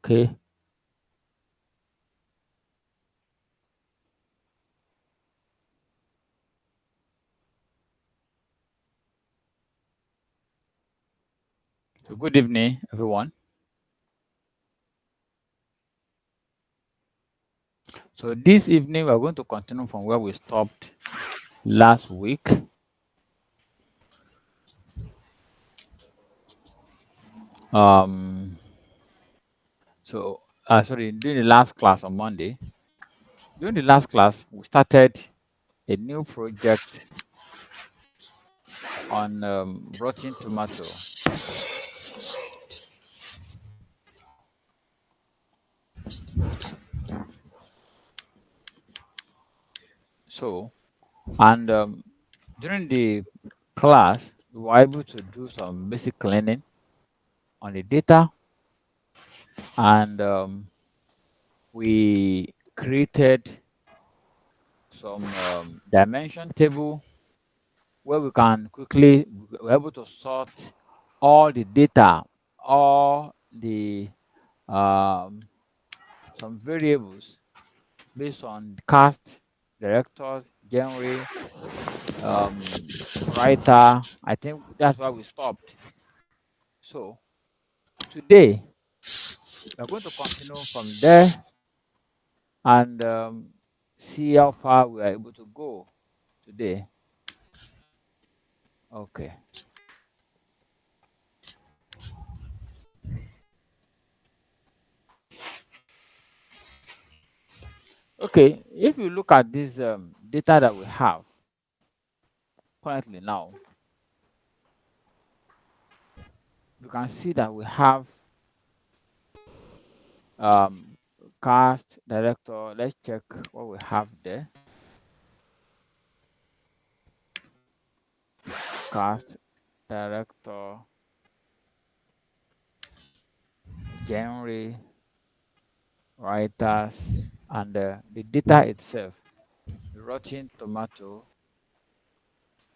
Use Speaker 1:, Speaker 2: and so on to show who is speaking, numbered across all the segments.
Speaker 1: Okay. So good evening, everyone. So this evening we are going to continue from where we stopped last week. Um. Sorry, during the last class on Monday. During the last class, we started a new project on rotten tomato. So, and during the class, we were able to do some basic cleaning on the data, and we created some dimension table where we can quickly we're able to sort all the data, all the um, some variables based on cast, director, genre, writer. I think that's why we stopped. So today we're going to continue from there and see how far we are able to go today. Okay. Okay. If you look at this data that we have currently now, you can see that we have um, cast, director. Let's check what we have there. Cast, director, genre, writers, and the data itself, the rotten tomato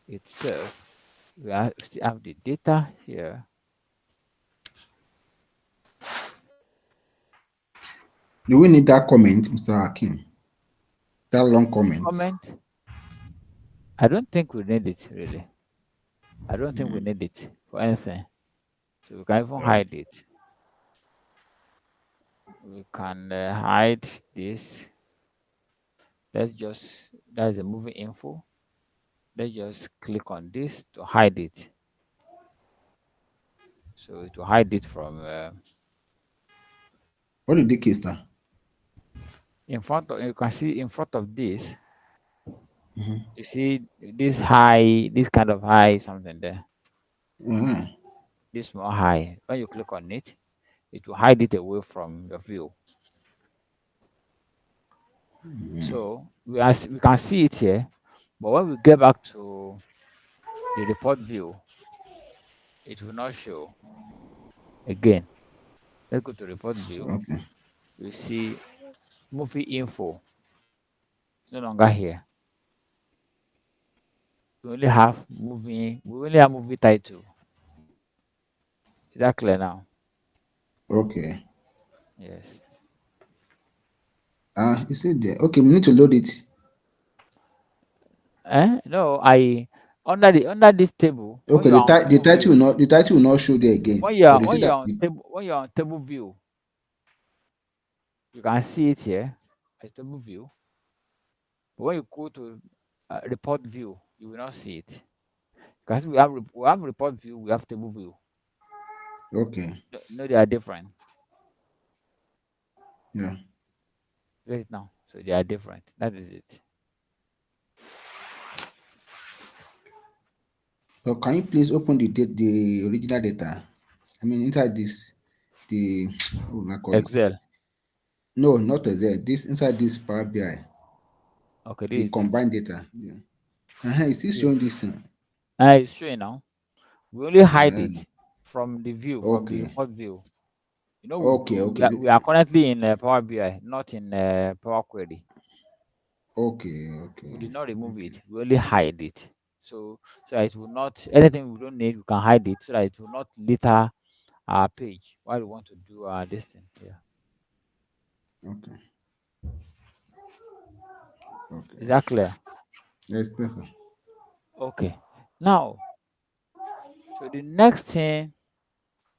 Speaker 1: itself. Still have the data here.
Speaker 2: Do we need that comment, Mr. Hakim? That long comment?
Speaker 1: Comment. I don't think we need it really. I don't think we need it for anything. So we can even hide it. We can hide this. Let's just, that's the movie info. Let's just click on this to hide it. So to hide it from
Speaker 2: What did the case, sir?
Speaker 1: in front of, you can see in front of this, you see this high, this kind of high something there,
Speaker 2: Uh-huh.
Speaker 1: this small high. When you click on it, it will hide it away from your view. So we can see it here, but when we get back to the report view, it will not show again. Let's go to report view.
Speaker 2: Okay.
Speaker 1: You see movie info. It's no longer here. We only have movie title. Is that clear now?
Speaker 2: Okay.
Speaker 1: Yes.
Speaker 2: Is it there? Okay, we need to load it.
Speaker 1: No, I under this table, when
Speaker 2: Okay,
Speaker 1: you are on
Speaker 2: the
Speaker 1: table
Speaker 2: title
Speaker 1: view,
Speaker 2: will not show there again. But the data,
Speaker 1: when you're on table view, you can see it here as table view. But when you go to report view, you will not see it. Because we have report view, we have table view.
Speaker 2: okay.
Speaker 1: No, they are different.
Speaker 2: Yeah.
Speaker 1: Get it now. So they are different. That is it.
Speaker 2: So can you please open the original data? I mean inside this the what will I call it?
Speaker 1: Excel.
Speaker 2: No, not Excel. This inside this Power BI,
Speaker 1: Okay,
Speaker 2: the
Speaker 1: this is it.
Speaker 2: combined data. Yeah. It's still
Speaker 1: This
Speaker 2: showing
Speaker 1: is it.
Speaker 2: this thing.
Speaker 1: It's showing now. We only hide
Speaker 2: Uh,
Speaker 1: it from the view, from the
Speaker 2: okay.
Speaker 1: report view. You know,
Speaker 2: Okay, okay.
Speaker 1: we are currently in Power BI, not in Power Query.
Speaker 2: Okay,
Speaker 1: We
Speaker 2: okay,
Speaker 1: did not remove
Speaker 2: okay.
Speaker 1: it. We only hide it. So it will not, anything we don't need, we can hide it so that it will not litter our page while we want to do this thing. Yeah.
Speaker 2: Okay. Okay.
Speaker 1: Is that clear?
Speaker 2: Yes, perfect.
Speaker 1: Okay. Now, so the next thing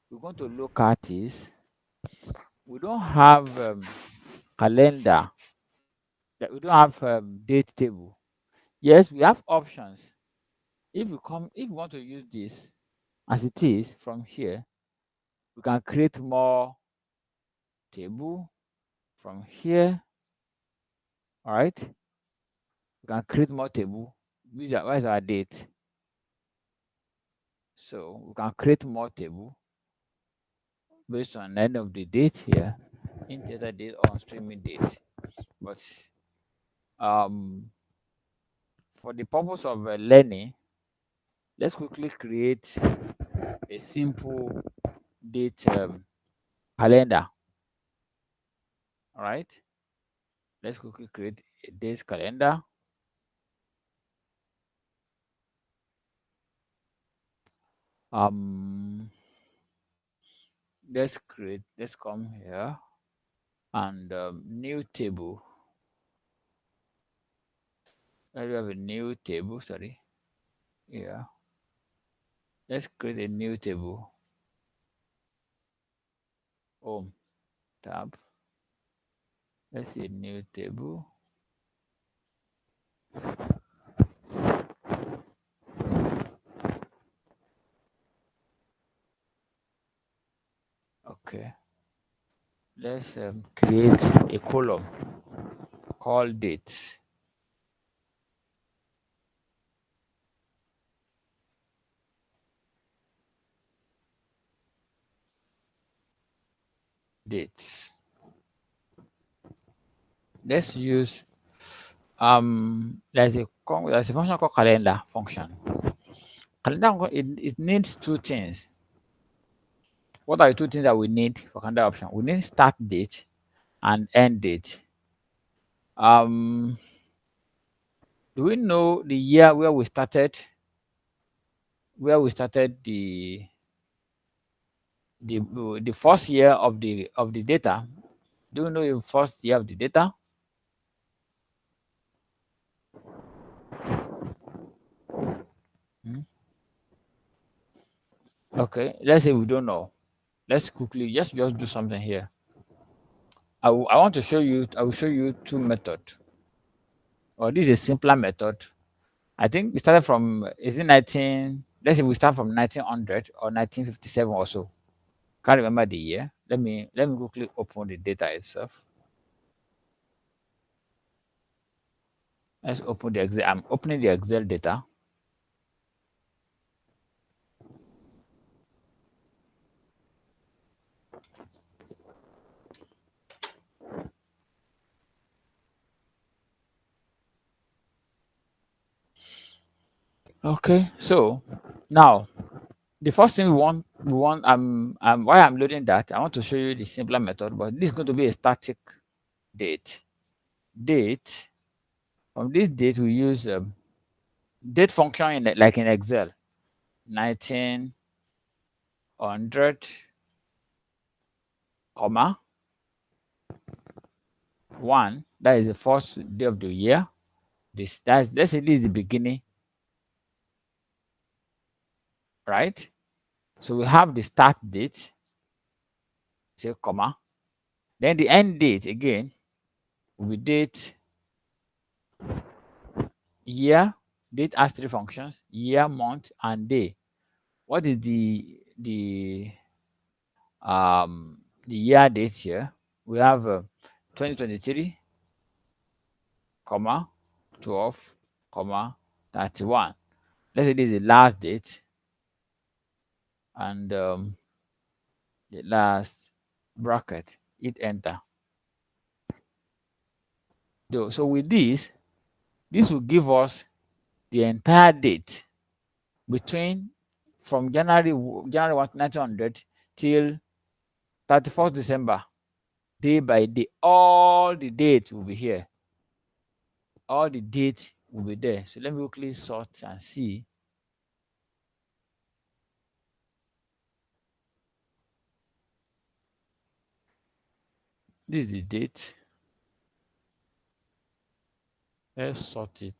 Speaker 1: we're going to look at is we don't have calendar, that we don't have date table. Yes, we have options. If we want to use this as it is from here, we can create more table from here. All right, we can create more table. Where's our date? So we can create more table based on the end of the date here, in data date or on streaming date. But um, for the purpose of learning, let's quickly create a simple date calendar. All right, let's quickly create a date calendar. Um, let's come here and new table. Let me have a new table. Sorry, yeah. Let's create a new table. Home tab. Let's see a new table. Okay. Let's create a column called date. Dates. Let's use there's a function called calendar function. Calendar it needs two things. What are the two things that we need for calendar option? We need start date and end date. Do we know the year where we started? Where we started the first year of the data? Do you know the first year of the data? Hmm? Okay, let's say we don't know. Let's quickly just do something here. I want to show you. I will show you two methods. Or this is a simpler method. I think we started from is it 19? Let's say we start from 1900 or 1957 or so. Can't remember the year. Let me quickly open the data itself. Let's open the Excel. I'm opening the Excel data. Okay, so now the first thing we want why I'm loading that, I want to show you the simpler method, but this is going to be a static date. Date from this date we use date function like in Excel 1900 comma 1, that is the first day of the year. Let's say this is the beginning, right? So we have the start date, say comma, then the end date again will be date year. Date has three functions: year, month, and day. What is the year date here? We have 2023 comma 12 comma 31. Let's say this is the last date, and the last bracket, hit enter. So with this will give us the entire date between from January 1 1900 till 31st December, day by day. All the dates will be here. All the dates will be there. So let me quickly sort and see. This is the date. Let's sort it.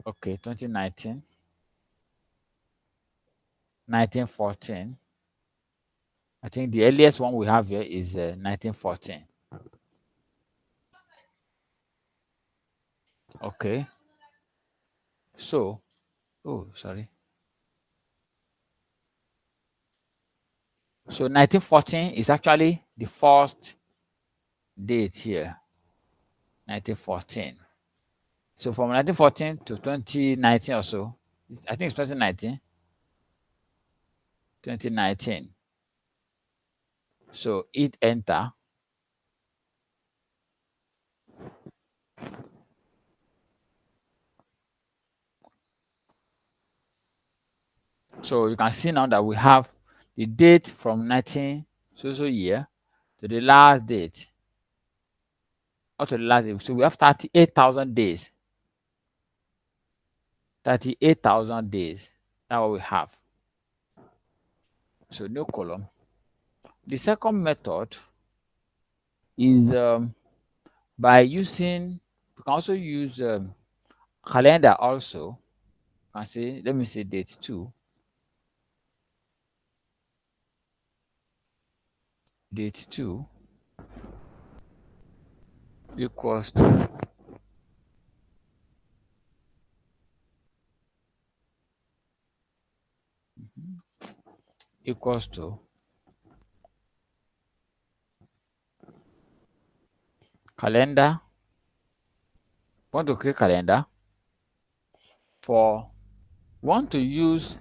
Speaker 1: Okay, 2019, 1914. I think the earliest one we have here is 1914. Okay. So, oh, sorry. So 1914 is actually the first date here, 1914. So from 1914 to 2019 or so, I think it's 2019, 2019. So hit enter. So you can see now that we have the date from 19 so year to the last date, up to the last date. So we have 38,000 days. 38,000 days. That's what we have. So new column. The second method is by using, we can also use calendar also. You can see, let me say date 2. Date 2 equals to equals to calendar. Want to create calendar for want to use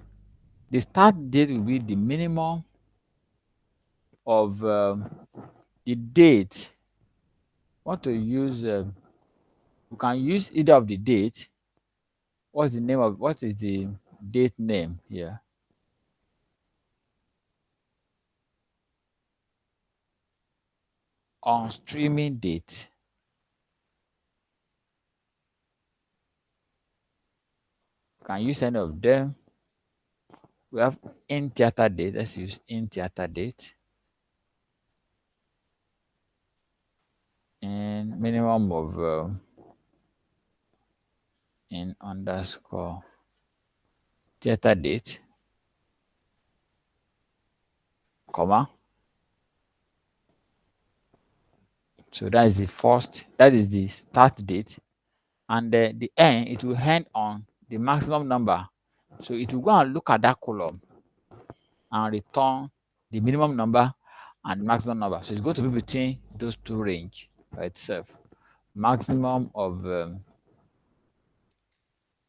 Speaker 1: the start date will be the minimum of the date. Want to use you can use either of the date. What is the date name here? On streaming date. You can use any of them. We have in theater date. Let's use in theater date. And minimum of in underscore theater date, comma. So that is the first, that is the start date. And the end, it will end on the maximum number. So it will go and look at that column and return the minimum number and maximum number. So it's going to be between those two range by itself. Maximum of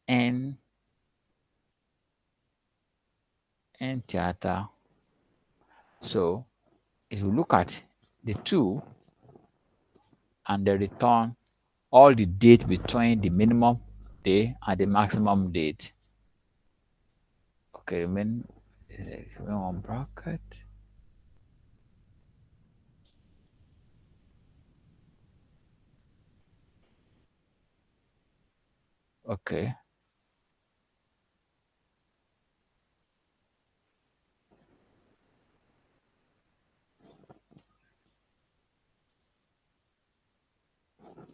Speaker 1: n theater. So it will look at the two and the return all the date between the minimum day and the maximum date. Okay, remain one bracket. Okay.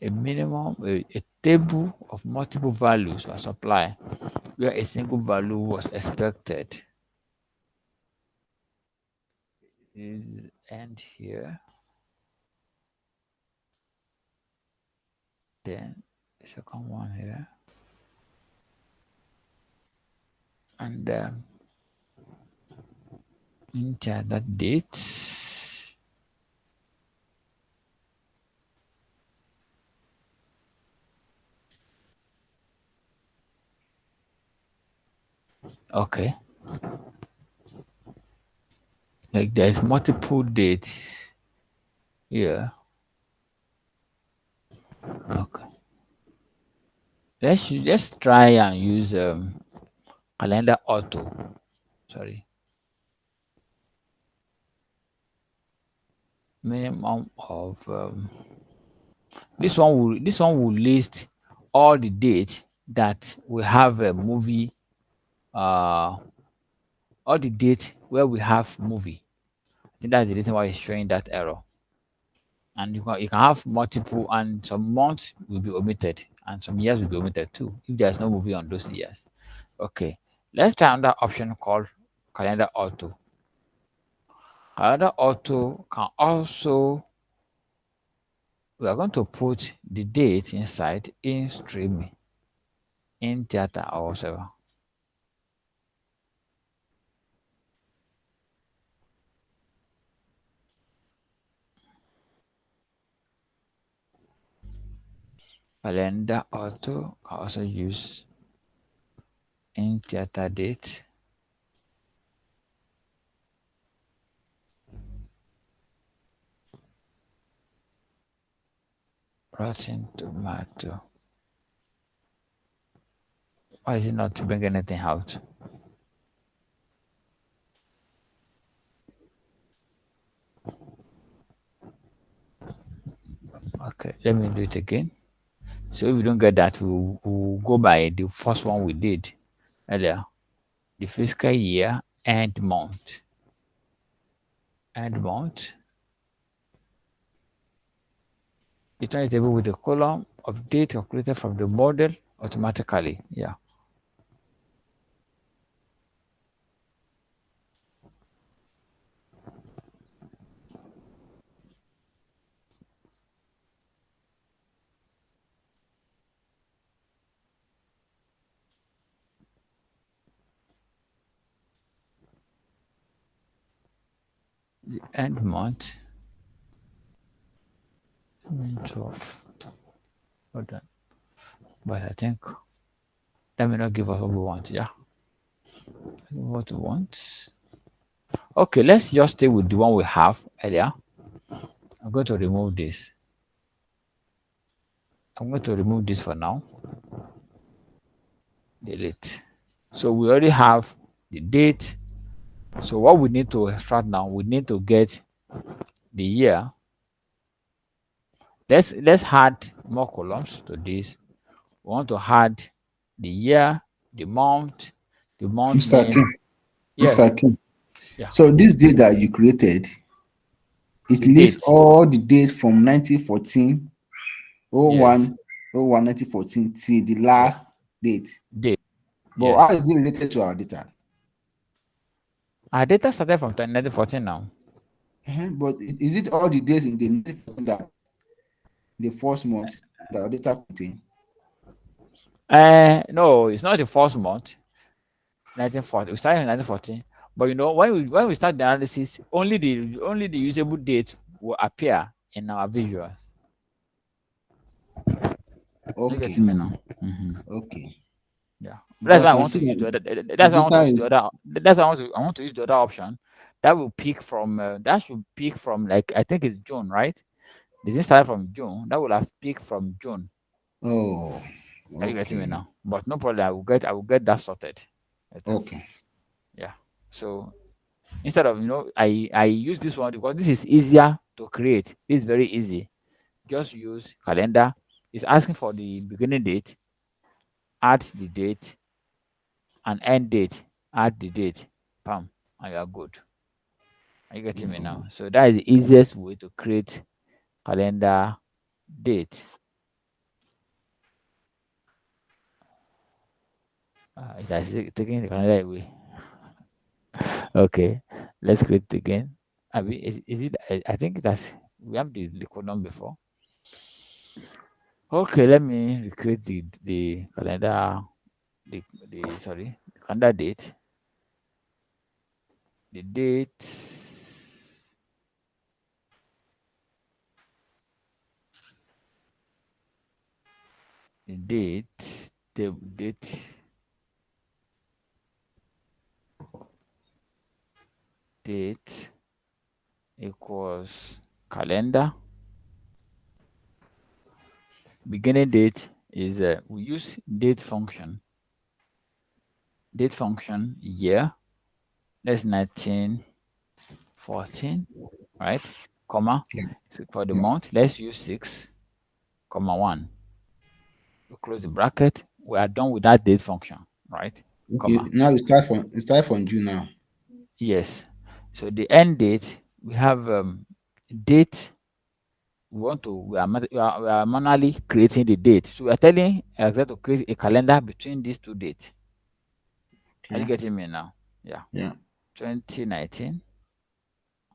Speaker 1: A minimum, a table of multiple values are supplied where a single value was expected. Is end here. Then the second one here. And enter that date. Okay. Like there's multiple dates here. Okay. Let's try and use calendar auto. Sorry. Minimum of this one will list all the dates that we have a movie, uh, or the date where we have movie. I think that's the reason why it's showing that error. And you can have multiple, and some months will be omitted, and some years will be omitted too if there's no movie on those years. Okay, let's try another option called calendar auto. Calendar auto can also, we are going to put the date inside in streaming, in theater or whatever. Calendar auto can also use in theater date. Rotten tomato. Why is it not to bring anything out? Okay, let me do it again. So if we don't get that, we'll go by the first one we did earlier. The fiscal year and month. And month. Return a table with a column of date calculated from the model automatically. Yeah. The end month. 12. Hold on. But I think that may not give us what we want. Yeah. What we want. Okay, let's just stay with the one we have earlier. I'm going to remove this. I'm going to remove this for now. Delete. So we already have the date. So what we need to extract now, we need to get the year. Let's add more columns to this. We want to add the year, the month
Speaker 2: Mr.
Speaker 1: name.
Speaker 2: Kim,
Speaker 1: Yes,
Speaker 2: Mr. Kim.
Speaker 1: yeah.
Speaker 2: So this date that you created, it
Speaker 1: The
Speaker 2: lists
Speaker 1: date.
Speaker 2: all the dates from 1914,
Speaker 1: Yes.
Speaker 2: 01, 01, 1914 till the
Speaker 1: Yeah.
Speaker 2: last date.
Speaker 1: Date.
Speaker 2: But how
Speaker 1: Yes.
Speaker 2: is it related to our data?
Speaker 1: Our data started from 1914 now.
Speaker 2: But is it all the days in the 1914 that the first month that our data contain?
Speaker 1: No, it's not the first month. 1940. We started in 1914. But when we start the analysis, only the usable date will appear in our visuals. You
Speaker 2: Okay,
Speaker 1: get me now? Mm-hmm.
Speaker 2: okay.
Speaker 1: Yeah.
Speaker 2: Because
Speaker 1: That's
Speaker 2: I
Speaker 1: why I
Speaker 2: can
Speaker 1: want
Speaker 2: see
Speaker 1: to use
Speaker 2: that
Speaker 1: the other.
Speaker 2: the
Speaker 1: That's why I want to
Speaker 2: data
Speaker 1: use the
Speaker 2: is
Speaker 1: other. That's why I want to use the other option. That will pick from. That should pick from, like, I think it's June, right? This is start from June. That will have picked from June.
Speaker 2: oh,
Speaker 1: Are you getting me
Speaker 2: okay,
Speaker 1: now? But no problem. I will get that sorted. Later.
Speaker 2: okay,
Speaker 1: Yeah. So instead of, I use this one because this is easier to create. This is very easy. Just use calendar. It's asking for the beginning date, add the date, and end date, add the date. Bam, and you are good. Are you getting me now? So that is the easiest way to create calendar date. It has taken the calendar away. Okay, let's create it again. Is it? I think that's we have the column before. Okay, let me recreate the calendar. The sorry, the calendar date. The date. The date. The date. Date equals calendar. Beginning date is we use date function. Date function year. That's 1914, right? Comma.
Speaker 2: yeah,
Speaker 1: So for the
Speaker 2: yeah,
Speaker 1: month, let's use 6, comma 1. We close the bracket. we are done with that date function, right?
Speaker 2: Okay,
Speaker 1: Comma.
Speaker 2: now you start from June now.
Speaker 1: Yes. So the end date, we have date. We are manually creating the date. So we are telling Excel to create a calendar between these two dates. Are you
Speaker 2: Okay.
Speaker 1: getting me now? Yeah.
Speaker 2: Yeah.
Speaker 1: 2019,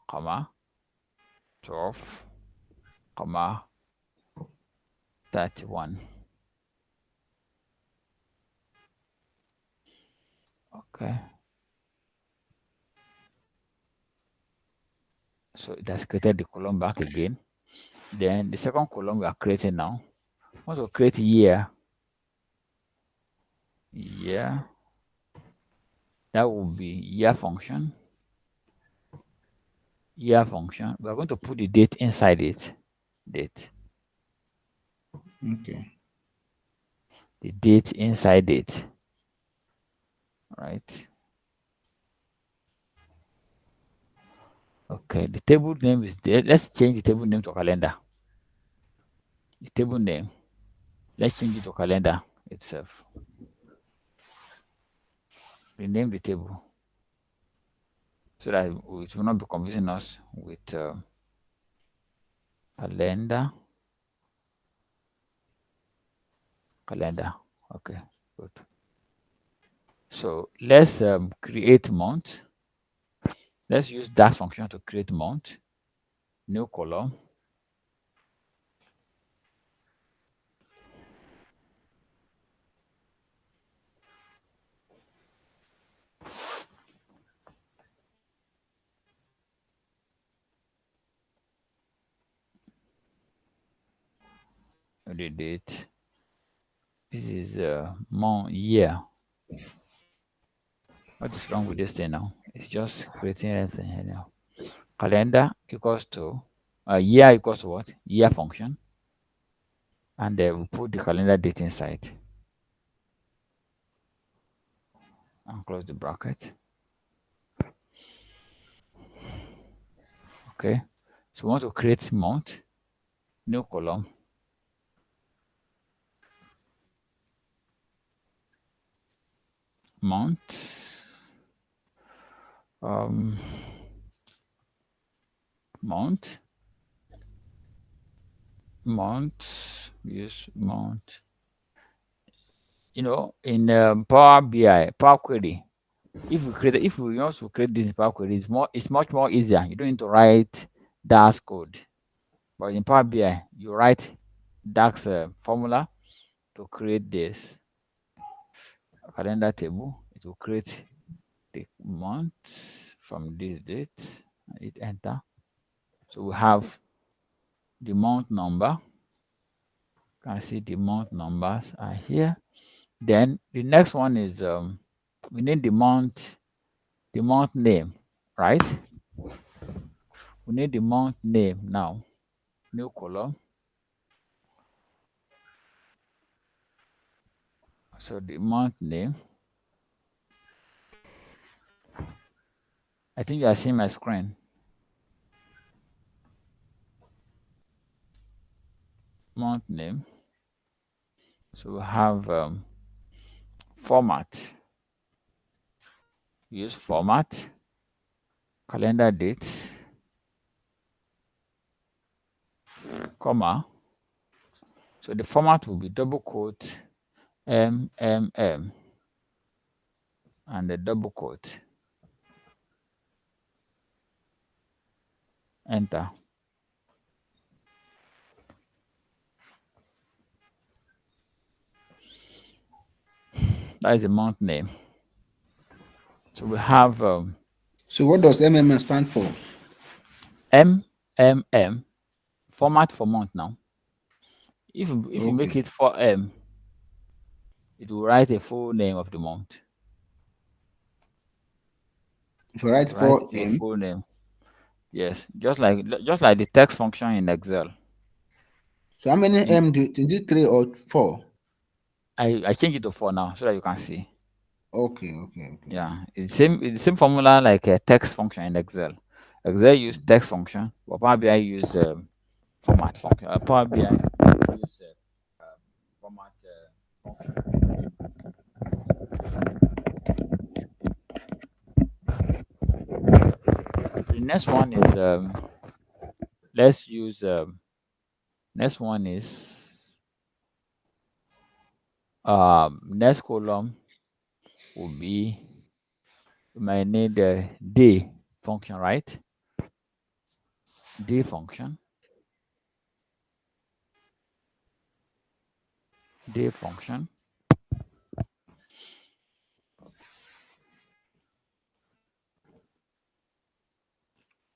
Speaker 1: comma, 12, comma, 31. Okay. So it has created the column back again. Then the second column we are creating now. We want to create year. Year. That will be year function. Year function. We are going to put the date inside it. Date.
Speaker 2: Okay.
Speaker 1: The date inside it. Right. Okay. The table name is there. Let's change the table name to calendar. The table name. Let's change it to calendar itself. Rename the table so that it will not be confusing us with calendar. Calendar. Okay, good. So let's create month. Let's use that function to create month. New column. The date. This is month year. What is wrong with this thing now? It's just creating anything here now. Calendar equals to year equals to what? Year function. And then we put the calendar date inside. And close the bracket. Okay. So we want to create month. New column. Month. Month. Month. Use month. You know, in Power BI, Power Query, if we want to create this in Power Query, it's much more easier. You don't need to write DAX code. But in Power BI, you write DAX formula to create this calendar table. It will create the month from this date. Hit enter. So we have the month number. You can see the month numbers are here. Then the next one is we need the month name, right? We need the month name now. New column. So the month name. I think you are seeing my screen. Month name. So we have format. Use format. Calendar date. Comma. So the format will be double quote MMM and the double quote. Enter. That is the month name. So we have
Speaker 2: So what does MMM stand for?
Speaker 1: MMM, format for month now. If you make
Speaker 2: Okay.
Speaker 1: it for M, it will write a full name of the month.
Speaker 2: If you write
Speaker 1: Write
Speaker 2: for
Speaker 1: it your
Speaker 2: M,
Speaker 1: full name. Yes, just like the text function in Excel.
Speaker 2: so how many
Speaker 1: You,
Speaker 2: M do you 3 or 4?
Speaker 1: I change it to 4 now so that you can see.
Speaker 2: Okay, okay, okay.
Speaker 1: Yeah, it's the same formula like a text function in Excel. Excel use text function, but Power BI use format function. Power BI use format function. next one is let's use next one is next column will be, we might need the day function, right? Day function, day function,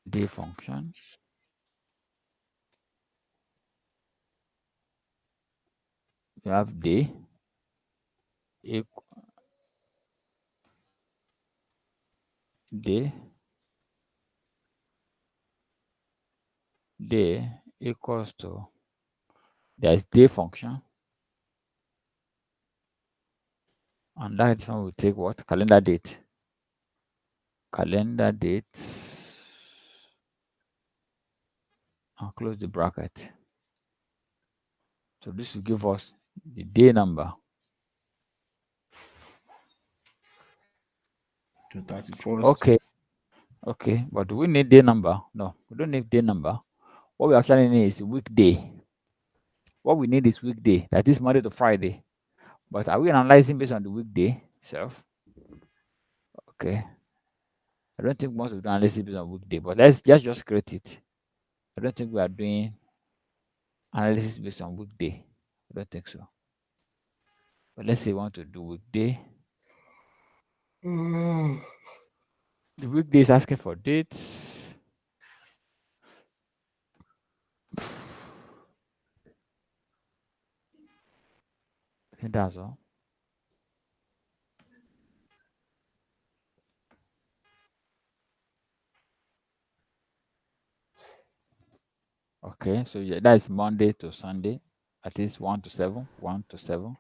Speaker 1: day function. You have day equal day equals to, there's day function, and that one will take what? Calendar date. Calendar date, and close the bracket. So this will give us the day number.
Speaker 2: To 31st.
Speaker 1: Okay. Okay, but do we need day number? No, we don't need day number. What we actually need is weekday. What we need is weekday, that is Monday to Friday. But are we analyzing based on the weekday itself? Okay. I don't think most of the analysis based on weekday, but let's just create it. I don't think we are doing analysis based on weekday. I don't think so. But let's say we want to do weekday. The weekday is asking for dates. I think that's all. Okay, so yeah, that's Monday to Sunday, at least 1 to 7, 1 to 7,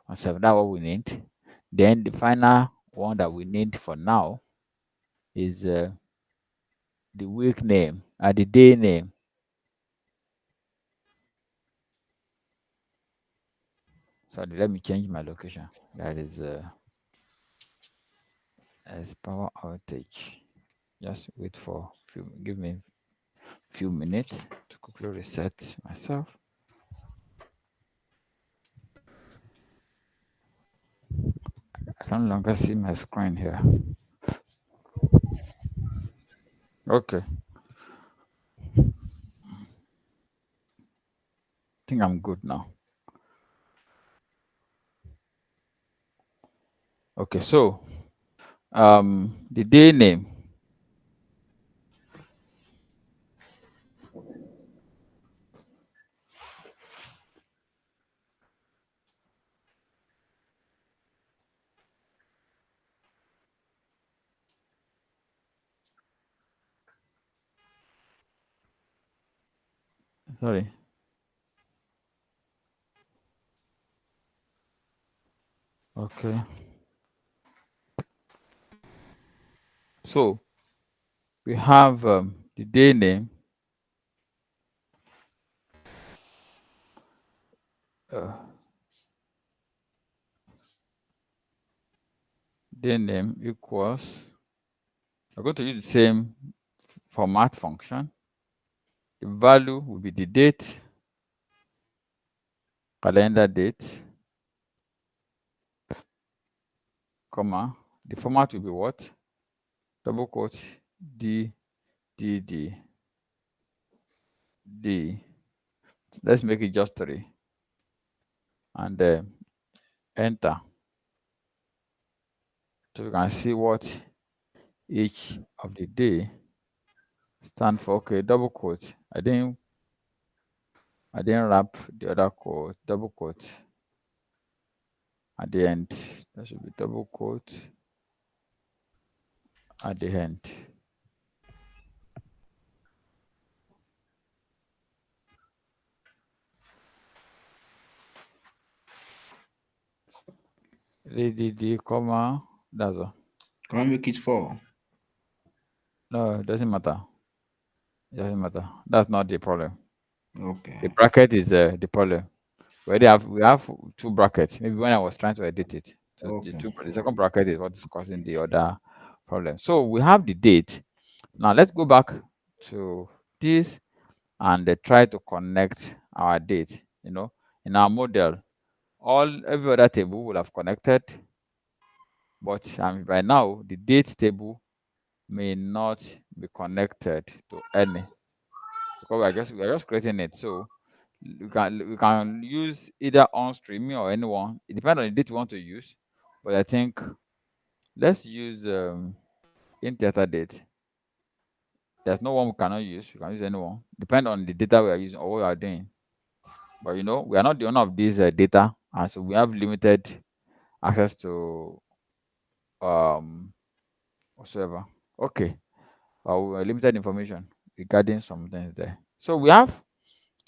Speaker 1: and 7. That's what we need. Then the final one that we need for now is the week name, the day name. Sorry, let me change my location. That is as power outage. Just wait for give me a few minutes to quickly reset myself. I can no longer see my screen here. Okay. I think I'm good now. Okay, so the day name. Sorry. Okay. So we have the day name. Day name equals. We're going to use the same format function. The value will be the date, calendar date, comma. The format will be what? Double quote D D D D. Let's make it just 3, and enter. So you can see what each of the day stand for. Okay, double quote. I didn't wrap the other quote, double quote at the end. That should be double quote at the end. The comma, that's all.
Speaker 2: Can I make it 4?
Speaker 1: No, it doesn't matter. It doesn't matter. That's not the problem.
Speaker 2: Okay.
Speaker 1: The bracket is the problem. We have 2 brackets. Maybe when I was trying to edit it. So
Speaker 2: Okay.
Speaker 1: the second bracket is what is causing the other problem. So we have the date. Now let's go back to this and try to connect our date. In our model, every other table will have connected, but by now the date table may not be connected to any, because we are just creating it. So we can use either on streaming or anyone. It depends on the date you want to use, but I think let's use in data date. There's no one we cannot use. We can use anyone. Depend on the data we are using or what we are doing. But we are not the owner of this data, and so we have limited access to um whatsoever. Okay, limited information regarding some things there. So we have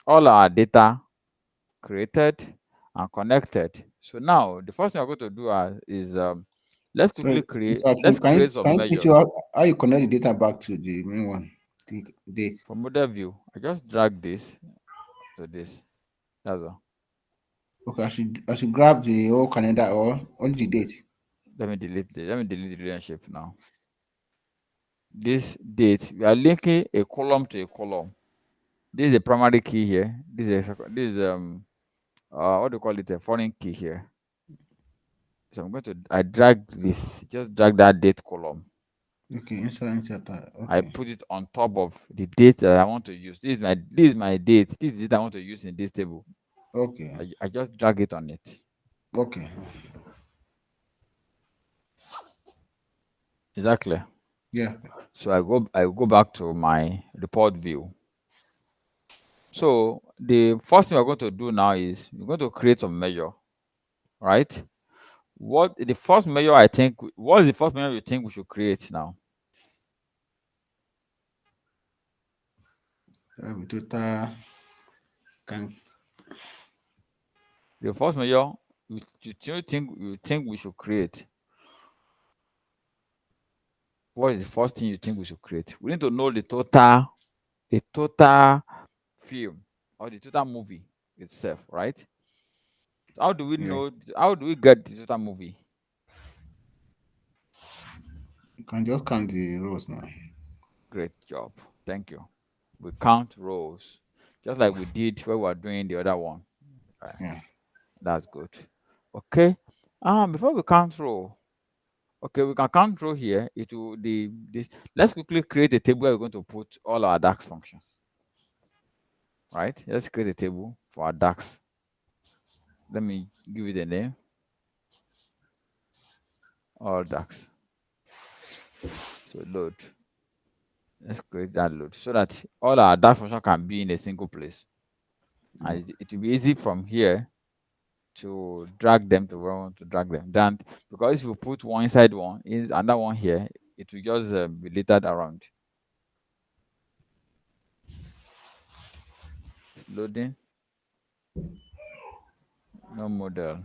Speaker 1: all our data created and connected. So now the first thing we're going to do is let's
Speaker 2: So,
Speaker 1: quickly create.
Speaker 2: Mr.
Speaker 1: Let's
Speaker 2: Akim,
Speaker 1: create
Speaker 2: can
Speaker 1: some
Speaker 2: you please
Speaker 1: measures
Speaker 2: show how you connect the data back to the main one, the date?
Speaker 1: for model view. I just drag this to this. That's all.
Speaker 2: Okay, I should grab the whole calendar or only the date.
Speaker 1: Let me delete the relationship now. This date, we are linking a column to a column. This is the primary key here. This is what do you call it, a foreign key here. So I drag this, just drag that date column.
Speaker 2: Okay, insert.
Speaker 1: I
Speaker 2: Okay,
Speaker 1: put it on top of the date that I want to use. This is my date. This is the date I want to use in this table.
Speaker 2: okay,
Speaker 1: I just drag it on it.
Speaker 2: okay.
Speaker 1: Is that clear?
Speaker 2: Yeah.
Speaker 1: So I go back to my report view. So the first thing we're going to do now is we're going to create some measure, right? What is the first measure you think we should create now?
Speaker 2: Total can
Speaker 1: The first measure you think we should create. What is the first thing you think we should create? We need to know the total film or the total movie itself, right? So how do we
Speaker 2: yeah.
Speaker 1: know? How do we get the total movie?
Speaker 2: You can just count the rows now.
Speaker 1: Great job. Thank you. We count rows, just like we did when we were doing the other one. Right.
Speaker 2: Yeah.
Speaker 1: That's good. Okay. Before we count row, okay, we can count row here. It will the this. Let's quickly create a table where we're going to put all our DAX functions. Right. Let's create a table for our DAX. Let me give it a name. All DAX. So load. Let's create that load so that all our DAX function can be in a single place. And it will be easy from here to drag them to where we want to drag them. Then, because if you put one inside one, is another one here, it will just be littered around. It's loading. No model.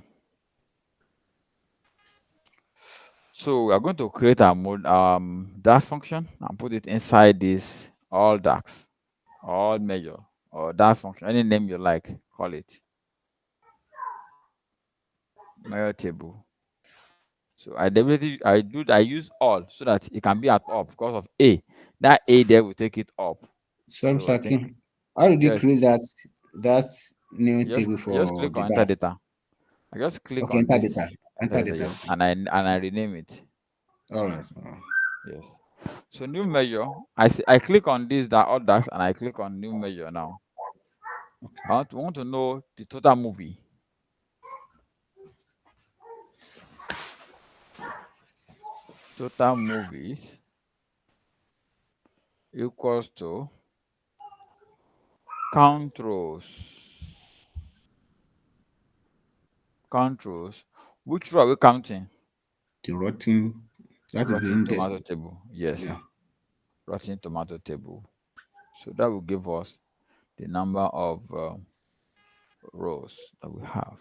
Speaker 1: So we are going to create our DAX function and put it inside this all DAX, all measure, or DAX function, any name you like, call it measure table. So I use all so that it can be at up because of A. That A there will take it up.
Speaker 2: So,
Speaker 1: So
Speaker 2: Mr.
Speaker 1: I think
Speaker 2: Akim, how did you
Speaker 1: yes.
Speaker 2: create that new
Speaker 1: I just
Speaker 2: table
Speaker 1: I just
Speaker 2: for
Speaker 1: click
Speaker 2: the
Speaker 1: on enter
Speaker 2: DAS?
Speaker 1: data. I just click
Speaker 2: Okay,
Speaker 1: on
Speaker 2: enter
Speaker 1: this
Speaker 2: data.
Speaker 1: enter
Speaker 2: Enter
Speaker 1: data,
Speaker 2: data.
Speaker 1: yes, and I rename it.
Speaker 2: All right.
Speaker 1: Yes. So new measure. I click on this that all that and I click on new measure now. I want to know the total movie. Total movies equals to COUNTROWS. COUNTROWS. Which row are we counting?
Speaker 2: The rotten, that is the
Speaker 1: Rotten
Speaker 2: index.
Speaker 1: tomato table. Yes.
Speaker 2: Yeah.
Speaker 1: Rotten tomato table. So that will give us the number of rows that we have.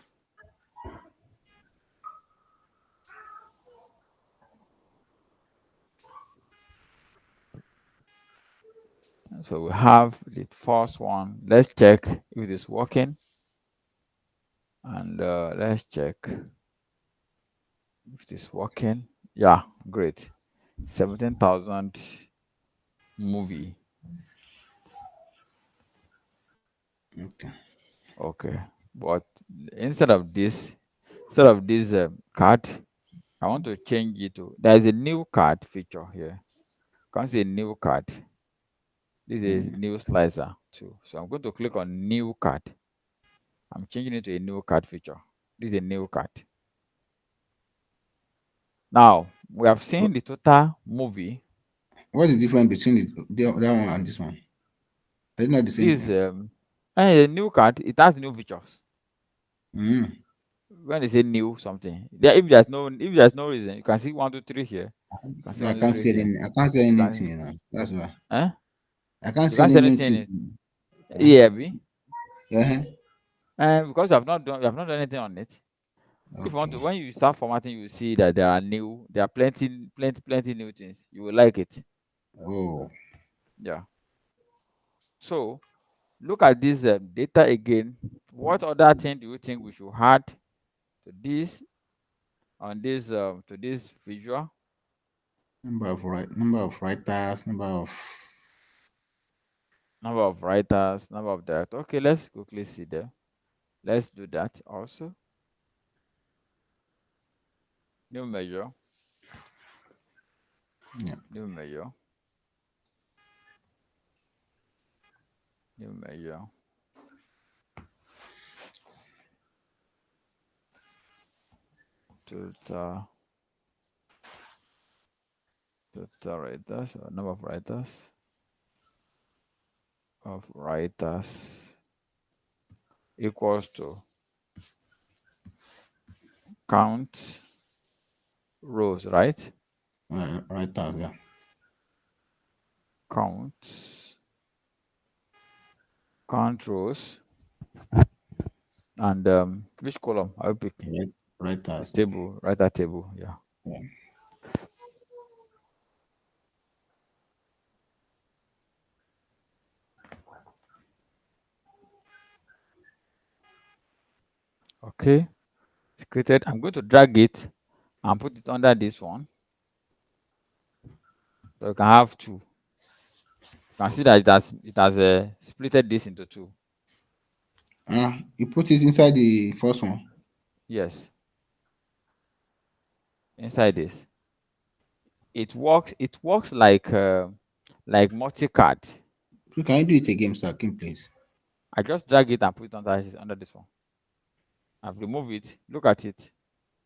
Speaker 1: So we have the first one. Let's check if it is working. And let's check if it is working. Yeah, great. 17,000 movie.
Speaker 2: Okay.
Speaker 1: Okay, but instead of this, card, I want to change it to. There is a new card feature here. Can't see a new card. This is new slicer too. So I'm going to click on new card. I'm changing it to a new card feature. This is a new card. Now we have seen the total movie.
Speaker 2: What is the difference between the that one and this one? They're not the same
Speaker 1: This
Speaker 2: thing.
Speaker 1: a new card. It has new features.
Speaker 2: Mm.
Speaker 1: When they say new something, there if there's no reason, you can see 1, 2, 3 here. You can see
Speaker 2: I
Speaker 1: one, two,
Speaker 2: can't
Speaker 1: three
Speaker 2: see
Speaker 1: here.
Speaker 2: any. I can't see
Speaker 1: You can
Speaker 2: anything now. That's why
Speaker 1: eh?
Speaker 2: I can't
Speaker 1: You
Speaker 2: see
Speaker 1: can't
Speaker 2: any
Speaker 1: see
Speaker 2: new
Speaker 1: anything in
Speaker 2: thing.
Speaker 1: it.
Speaker 2: Yeah.
Speaker 1: Yeah, be.
Speaker 2: Yeah.
Speaker 1: And because you have not done anything on it. If you want to,
Speaker 2: Okay.
Speaker 1: when you start formatting, you see that there are plenty new things. You will like it.
Speaker 2: Oh.
Speaker 1: Yeah. So look at this data again. What other thing do you think we should add to this to this visual?
Speaker 2: Number of writers, number of
Speaker 1: Number of writers, number of directors. Okay, let's quickly see there. Let's do that also. New measure,
Speaker 2: yeah.
Speaker 1: new measure, new measure. Total total writers, number of writers equals to count rows, right?
Speaker 2: Writers. Yeah.
Speaker 1: Count count rows and which column are you picking? A
Speaker 2: Writers.
Speaker 1: table, writer table. Yeah.
Speaker 2: Yeah.
Speaker 1: Okay. It's created. I'm going to drag it and put it under this one. So you can have two. You can see that it has splitted this into two.
Speaker 2: You put it inside the first one.
Speaker 1: Yes, inside this. It works like multi-card.
Speaker 2: So can you do it again, sir? King, please.
Speaker 1: I just drag it and put it under this one. I've removed it. Look at it.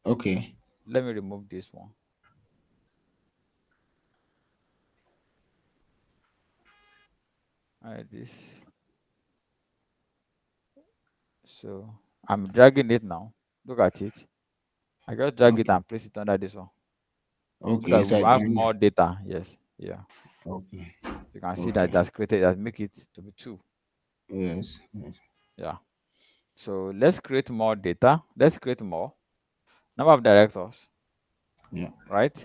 Speaker 2: Okay.
Speaker 1: Let me remove this one. This. So I'm dragging it now. Look at it. I just drag it
Speaker 2: Okay.
Speaker 1: and place it under this one so
Speaker 2: Okay.
Speaker 1: that we
Speaker 2: Inside.
Speaker 1: have more data. Yes. Yeah.
Speaker 2: Okay.
Speaker 1: You can see that
Speaker 2: Okay.
Speaker 1: that's created that make it to be two.
Speaker 2: Yes. Yes.
Speaker 1: Yeah. So let's create more data. Let's create more number of directors,
Speaker 2: Yeah.
Speaker 1: right?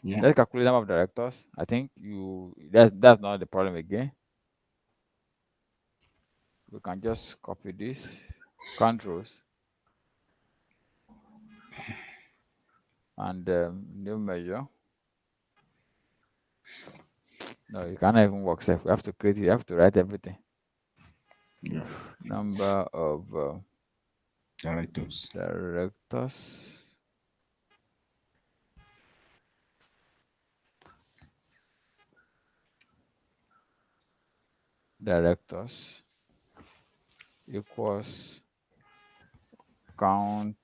Speaker 2: Yeah.
Speaker 1: Let's calculate number of directors. I think that's not the problem again. We can just copy this controls and new measure. No, you cannot even work safe. We have to create it. You have to write everything.
Speaker 2: Yeah.
Speaker 1: Number of
Speaker 2: Directors.
Speaker 1: directors. Directors equals count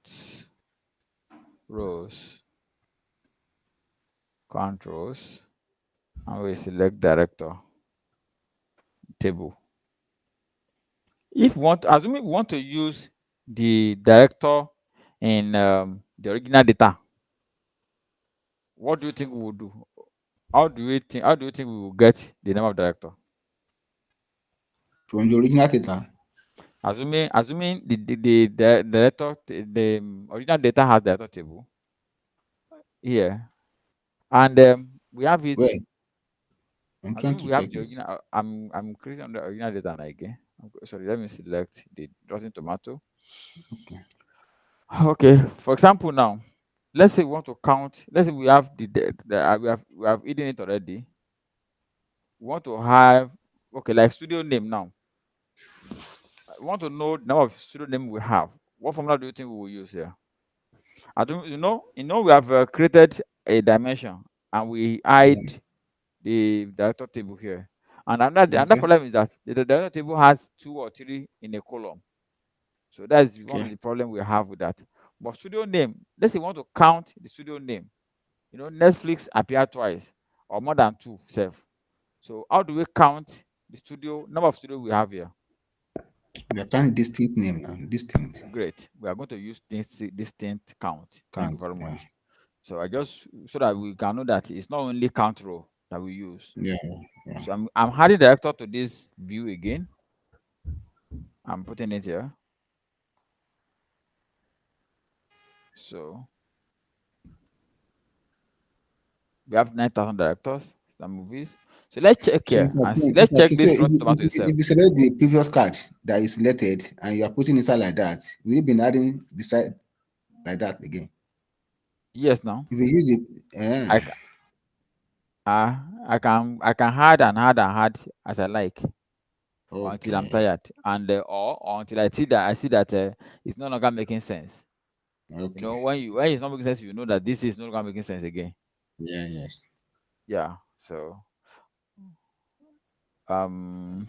Speaker 1: rows. Count rows. And we select director table. If we want, assuming we want to use the director in the original data, what do you think we will do? How do you think we will get the name of director?
Speaker 2: From the original data.
Speaker 1: Assuming the director the original data has director table here, and we have it.
Speaker 2: Well, I'm trying
Speaker 1: Assuming
Speaker 2: to
Speaker 1: we have
Speaker 2: check
Speaker 1: the
Speaker 2: this.
Speaker 1: original, I'm creating on the original data now again. Sorry, let me select the rotten tomato.
Speaker 2: Okay.
Speaker 1: Okay, for example, now let's say we want to count. Let's say we have we have hidden it already. we want to have, okay, like studio name now. We want to know the number of studio name we have. What formula do you think we will use here? I don't, we have created a dimension and we
Speaker 2: Yeah.
Speaker 1: hide the director table here. And another
Speaker 2: Okay.
Speaker 1: problem is that the director table has 2 or 3 in a column. So that's one of
Speaker 2: Okay.
Speaker 1: the problem we have with that. But studio name, let's say we want to count the studio name. Netflix appear twice or more than 2 self. So how do we count the studio number of studio we have here?
Speaker 2: We are kind distinct name now. Distinct
Speaker 1: Great. We are going to use distinct count. Thank you
Speaker 2: count.
Speaker 1: very
Speaker 2: Yeah.
Speaker 1: much. So I just so that we can know that it's not only count row that we use.
Speaker 2: Yeah. Yeah.
Speaker 1: So I'm adding director to this view again. I'm putting it here. So we have 9,000 directors, some movies. So let's check
Speaker 2: So
Speaker 1: here and see. Let's
Speaker 2: it's like
Speaker 1: check
Speaker 2: so
Speaker 1: this Rotten Tomato
Speaker 2: if
Speaker 1: itself.
Speaker 2: you select the previous card that is selected and you are putting inside like that, will you be adding beside like that again?
Speaker 1: Yes, now
Speaker 2: If you use it,
Speaker 1: I ca- I can add and add and add as I like until I'm
Speaker 2: okay,
Speaker 1: tired and or until I see that it's no longer making sense.
Speaker 2: okay,
Speaker 1: When it's not making sense, you know that this is no longer making sense again.
Speaker 2: yeah, yes,
Speaker 1: Yeah. So um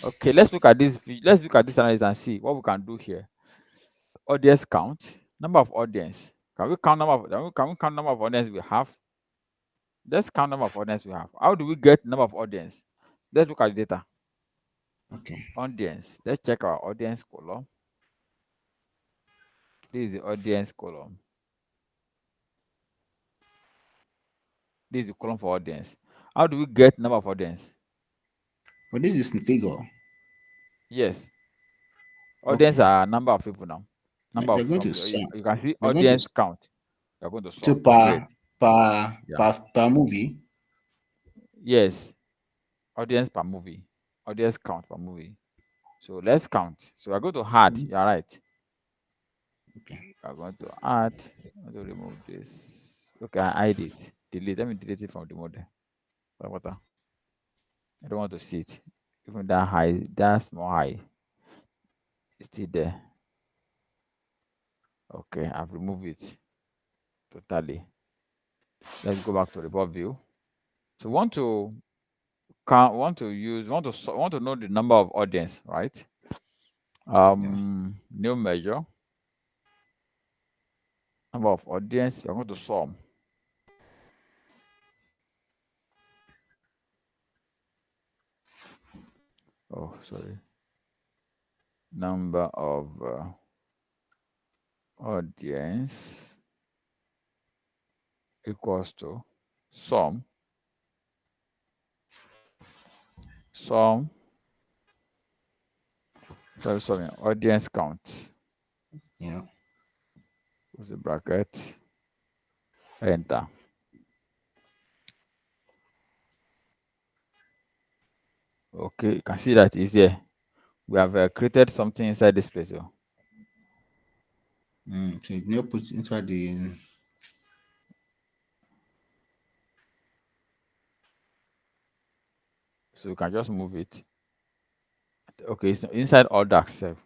Speaker 1: okay, let's look at this analysis and see what we can do here. Audience count, number of audience. Can we count number of audience we have? Let's count number of audience we have. How do we get number of audience? Let's look at the data.
Speaker 2: okay.
Speaker 1: Audience. Let's check our audience column. This is the audience column. This is the column for audience. How do we get number of audience?
Speaker 2: But this is in figure.
Speaker 1: Yes, audience
Speaker 2: Okay,
Speaker 1: are number of people now. Number
Speaker 2: we're
Speaker 1: of
Speaker 2: going to
Speaker 1: you,
Speaker 2: sum.
Speaker 1: you can see
Speaker 2: We're going to
Speaker 1: audience count. You're going to
Speaker 2: so
Speaker 1: sum. Great. Yeah.
Speaker 2: per movie.
Speaker 1: Yes. Audience per movie. Audience count per movie. So let's count. So we're going to add.
Speaker 2: Mhm.
Speaker 1: You're right.
Speaker 2: Okay.
Speaker 1: We're going to add. I'm going to remove this. Okay, I hide it. Delete. Let me delete it from the model. What? I don't want to see it. Even that high, that small high, is still there. Okay, I've removed it totally. Let's go back to report view. So want to know the number of audience, right?
Speaker 2: Yeah.
Speaker 1: New measure, number of audience. You're going to sum. Oh, sorry. Number of audience equals to sum sum sorry, audience count.
Speaker 2: Yeah.
Speaker 1: Close the bracket, enter. Okay, you can see that is here. We have created something inside this place. Oh.
Speaker 2: So you now put inside the
Speaker 1: So you can just move it. Okay, it's inside all DAX self.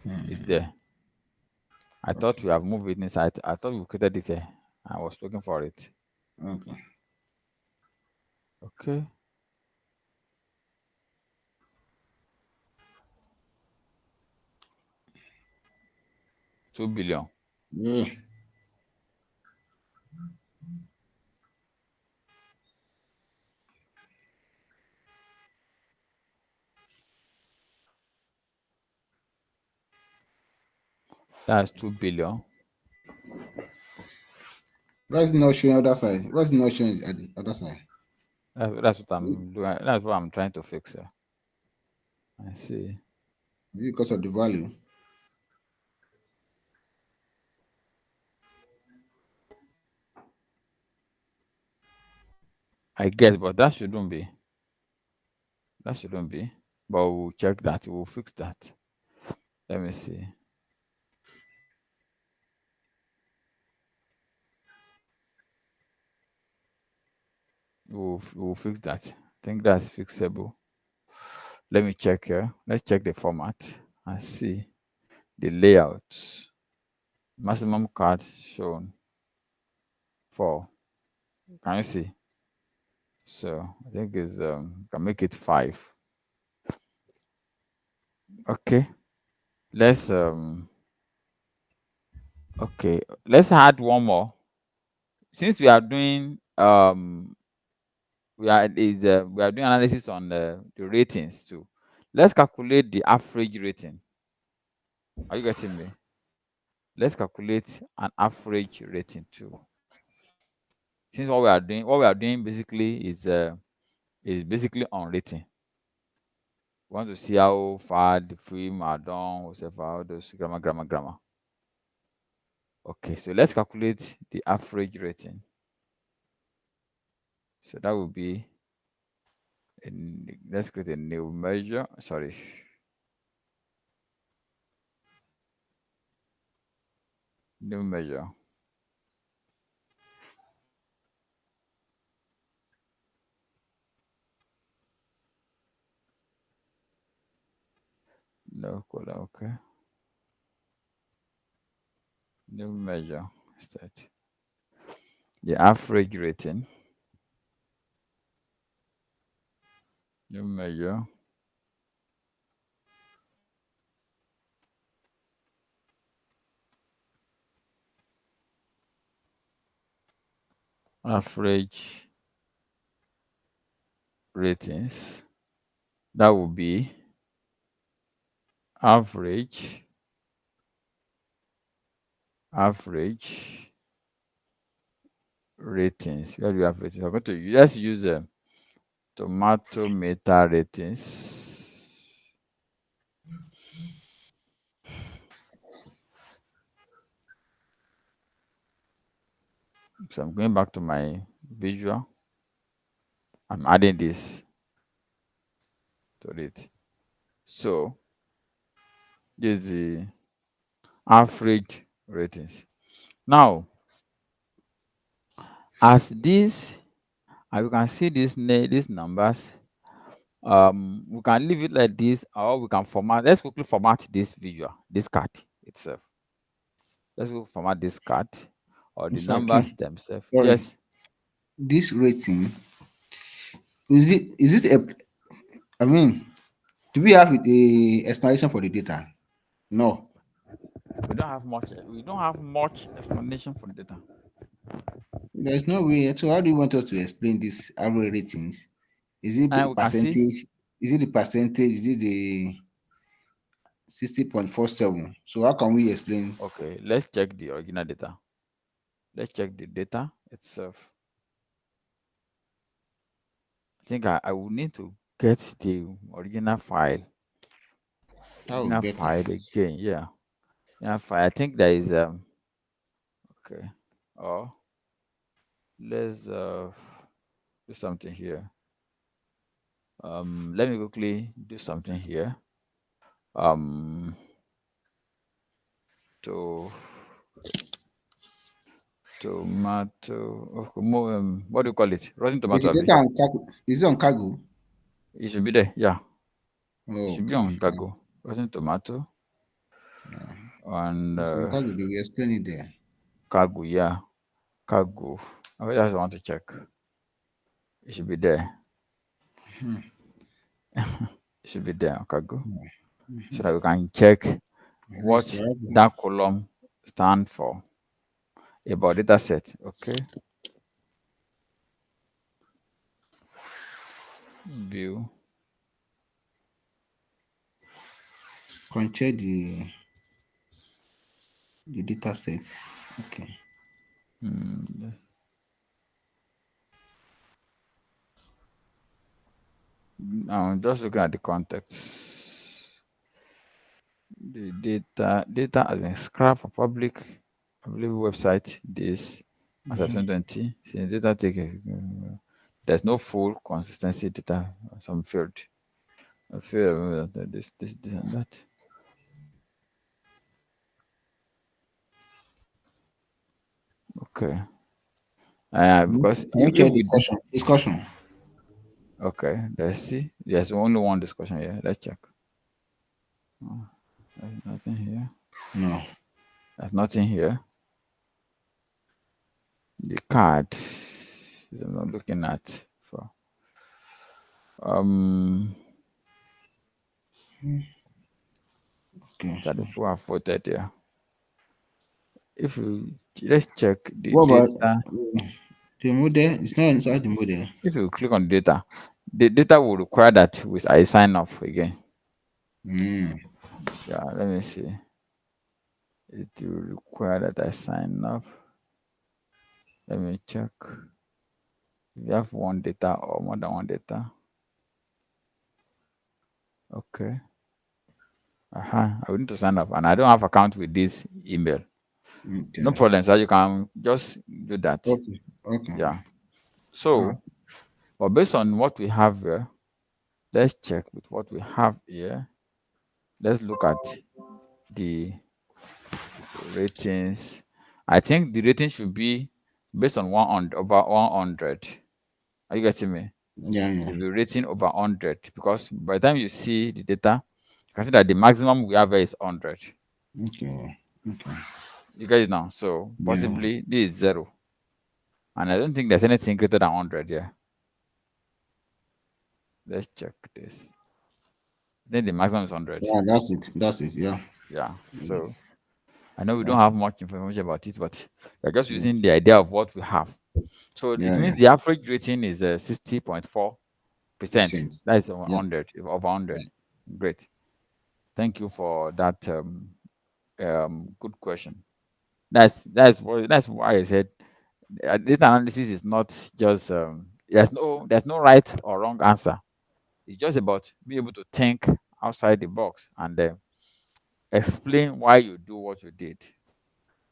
Speaker 1: It's there. I thought we have moved it inside. I thought we created it here. I was looking for it.
Speaker 2: okay.
Speaker 1: Okay. $2 billion.
Speaker 2: Yeah.
Speaker 1: That's 2 billion.
Speaker 2: Why is it not showing other side? Why is it not showing at the other side?
Speaker 1: That's what I'm doing. That's what I'm trying to fix here. I see.
Speaker 2: Is it because of the value?
Speaker 1: I guess, but that shouldn't be. That shouldn't be. But we'll check that. We'll fix that. Let me see. We'll fix that. I think that's fixable. Let me check here. Let's check the format and see the layout. Maximum cards shown 4. Can you see? So I think it's can make it 5. Okay. Let's okay. Let's add one more. Since we are doing we are doing analysis on the ratings too. Let's calculate the average rating. Are you getting me? Let's calculate an average rating too. Since what we are doing basically is basically on rating. We want to see how far the film are done, whatever, all those grammar. Okay, so let's calculate the average rating. So that will be let's create a new measure. Sorry. New measure. No color, okay. New measure. Start. The average rating. New measure. Average ratings. That will be average ratings. Where do you have ratings? I'm going to let's use tomato meta ratings. So I'm going back to my visual. I'm adding this to it. So this is the average ratings. Now, as this, as you can see these numbers, we can leave it like this, or we can format. Let's quickly format this visual, this card itself. Let's go format this card or the
Speaker 2: Mr.
Speaker 1: numbers
Speaker 2: King,
Speaker 1: themselves.
Speaker 2: sorry.
Speaker 1: Yes.
Speaker 2: This rating is it a I mean, do we have a explanation for the data? No.
Speaker 1: We don't have much explanation for the data.
Speaker 2: There's no way. So how do you want us to explain this average ratings? Is it
Speaker 1: And
Speaker 2: the
Speaker 1: we can see,
Speaker 2: percentage? Is it the percentage? Is it the 60.47? So how can we explain?
Speaker 1: okay, let's check the original data. Let's check the data itself. I think I will need to get the original file.
Speaker 2: That would
Speaker 1: Original
Speaker 2: be better.
Speaker 1: file again. Yeah. Original file. I think there is okay. Oh, let's do something here. Let me quickly do something here. Um to tomato what do you call it? Rotten
Speaker 2: Is
Speaker 1: tomato,
Speaker 2: the
Speaker 1: Abby.
Speaker 2: data on cargo? Is it on cargo?
Speaker 1: It should be there. Yeah. It
Speaker 2: Oh,
Speaker 1: should be
Speaker 2: okay.
Speaker 1: on Gago. Rotten tomato and
Speaker 2: It's on cargo. They will explain it there.
Speaker 1: cargo, yeah. Cargo. Okay, that's what I want to check. It should be there. It should be there on cargo. So that we can check
Speaker 2: It's
Speaker 1: what
Speaker 2: cargo.
Speaker 1: that column stand for about data set. Okay. View.
Speaker 2: Control the data sets. Okay.
Speaker 1: Hmm. I'm just looking at the context. The data has been scrapped for public website this as of 2020. Since data take there's no full consistency data. Some field. I feel that this and that. Okay. Because
Speaker 2: Can you
Speaker 1: if
Speaker 2: check
Speaker 1: we
Speaker 2: discussion? Discussion.
Speaker 1: okay, let's see. There's only one discussion here. Let's check. There's nothing here.
Speaker 2: No.
Speaker 1: There's nothing here. The card is I'm not looking at for
Speaker 2: Okay.
Speaker 1: that the people have voted here. If you let's check the
Speaker 2: What about
Speaker 1: data.
Speaker 2: the model? It's not inside the model.
Speaker 1: If you click on data, the data will require that with I sign up again.
Speaker 2: Mm.
Speaker 1: Yeah, let me see. It will require that I sign up. Let me check. If you have one data or more than one data. Okay. I will need to sign up, and I don't have account with this email. No
Speaker 2: Okay.
Speaker 1: problem, so you can just do that.
Speaker 2: Okay. Okay.
Speaker 1: Yeah.
Speaker 2: Ah,
Speaker 1: So, but based on what we have here, let's check with what we have here. Let's look at the ratings. I think the rating should be based on 100 over 100. Are you getting me?
Speaker 2: yeah,
Speaker 1: It
Speaker 2: yeah.
Speaker 1: will be rating over 100 because by the time you see the data, you can see that the maximum we have here is 100.
Speaker 2: Okay. Okay.
Speaker 1: You get it now? So
Speaker 2: Yeah.
Speaker 1: possibly this is 0. And I don't think there's anything greater than 100 here. Let's check this. Then the maximum is 100.
Speaker 2: Yeah, that's it. That's it. Yeah.
Speaker 1: Yeah. So I know we don't
Speaker 2: That's
Speaker 1: have
Speaker 2: it.
Speaker 1: much information about it, but we're just
Speaker 2: Yeah.
Speaker 1: using the idea of what we have. So it
Speaker 2: Yeah.
Speaker 1: means
Speaker 2: Yeah.
Speaker 1: the average rating is 60.4%.
Speaker 2: Percent.
Speaker 1: That is
Speaker 2: Yeah.
Speaker 1: 100 over 100.
Speaker 2: Yeah.
Speaker 1: Great. Thank you for that good question. That's why I said data analysis is not just there's no right or wrong answer. It's just about being able to think outside the box and explain why you do what you did.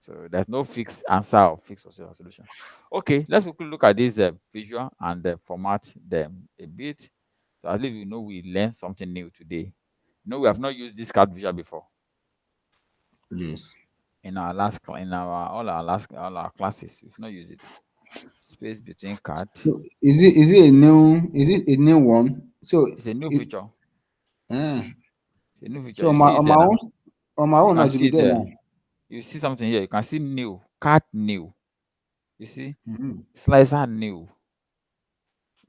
Speaker 1: So there's no fixed answer or fixed solution. Okay, let's quickly look at this visual and format them a bit. So at least we know we learned something new today. No, we have not used this card visual before
Speaker 2: Yes.
Speaker 1: in our last in our all our classes. We've not used it. Space between card.
Speaker 2: So is it a new one? So
Speaker 1: It's a new
Speaker 2: it
Speaker 1: feature.
Speaker 2: uh,
Speaker 1: It's a new feature.
Speaker 2: so
Speaker 1: You
Speaker 2: on my
Speaker 1: see it
Speaker 2: on
Speaker 1: there
Speaker 2: my
Speaker 1: now.
Speaker 2: own on my
Speaker 1: You
Speaker 2: own
Speaker 1: can
Speaker 2: I should
Speaker 1: see
Speaker 2: be
Speaker 1: it
Speaker 2: there
Speaker 1: there.
Speaker 2: now.
Speaker 1: You see something here. You can see new. Card new. You see?
Speaker 2: Mm-hmm.
Speaker 1: Slicer new.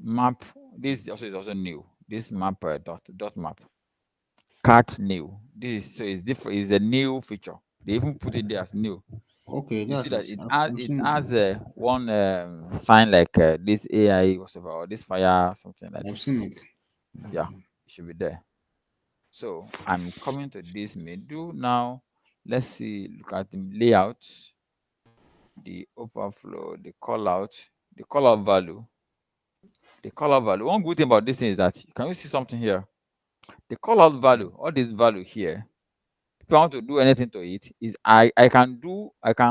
Speaker 1: Map. This also is also new. This map dot map. Card new. This is so it's different. It's a new feature. They even put it there as new.
Speaker 2: Okay,
Speaker 1: You see
Speaker 2: that's
Speaker 1: that
Speaker 2: it.
Speaker 1: it
Speaker 2: I've,
Speaker 1: has
Speaker 2: I've
Speaker 1: it
Speaker 2: seen it
Speaker 1: has
Speaker 2: now.
Speaker 1: one sign like this AI whatever or this fire something like
Speaker 2: I've
Speaker 1: this.
Speaker 2: seen it.
Speaker 1: Yeah, it should be there. So I'm coming to this middle now. Let's see. Look at the layout, the overflow, the call out, the call out value, the call out value. One good thing about this thing is that can you see something here? The call out value, all this value here. If I want to do anything to it, is I can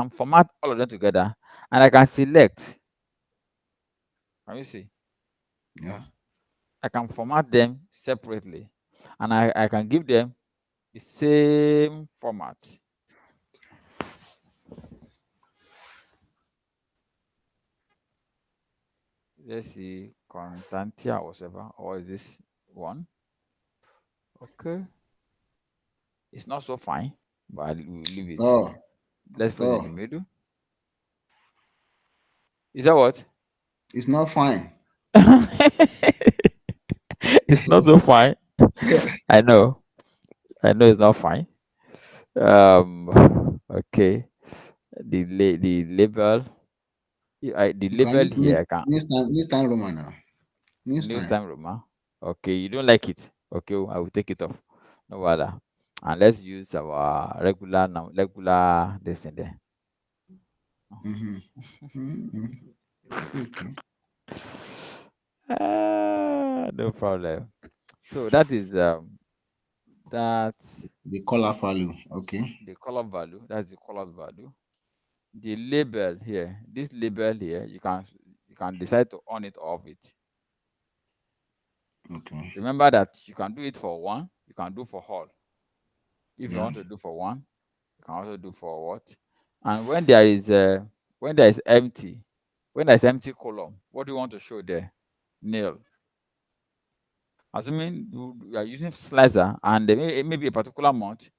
Speaker 1: format all of them together and I can select. Can you see?
Speaker 2: Yeah.
Speaker 1: I can format them separately and I can give them the same format. Let's see, Constantia or whatever, or is this one? Okay, it's not so fine, but we'll leave it.
Speaker 2: Oh,
Speaker 1: Let's put it in the
Speaker 2: oh,
Speaker 1: middle. Is that what?
Speaker 2: it's not fine.
Speaker 1: It's not so fine.
Speaker 2: Yeah.
Speaker 1: I know. I know it's not fine. Okay. The label. The
Speaker 2: You can
Speaker 1: label
Speaker 2: use
Speaker 1: here I can
Speaker 2: news time Roman now. News
Speaker 1: news
Speaker 2: time.
Speaker 1: time Roma. Okay, you don't like it. Okay, I will take it off. No bother. And let's use our regular now, regular this thing there.
Speaker 2: Mm-hmm. Mm-hmm. It's okay.
Speaker 1: No problem. So that is that
Speaker 2: The color value. Okay.
Speaker 1: the color value. That's the color value. The label here. This label here, you can decide to on it or off it.
Speaker 2: Okay.
Speaker 1: Remember that you can do it for one. You can do for all. If you
Speaker 2: Yeah.
Speaker 1: want to do for one, you can also do for what. And when there is empty, when there's empty column, what do you want to show there? Nil. Assuming you are using slicer and there may be a particular month,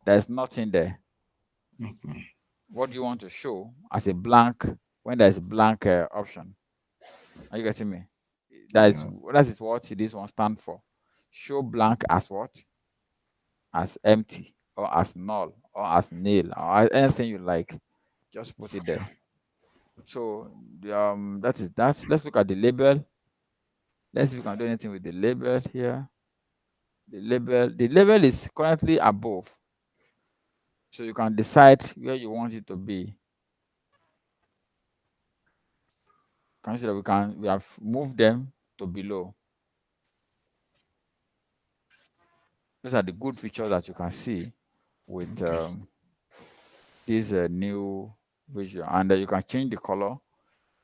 Speaker 1: there's nothing there. What do you want to show as a blank when there's a blank option? Are you getting me? That is what this one stands for. Show blank as what? As empty or as null or as nil or anything you like. Just put it there. So that is that. Let's look at the label. Let's see if we can do anything with the label here. The label is currently above. So you can decide where you want it to be. Can you see that we have moved them to below? Those are the good features that you can see with this new visual, and you can change the color.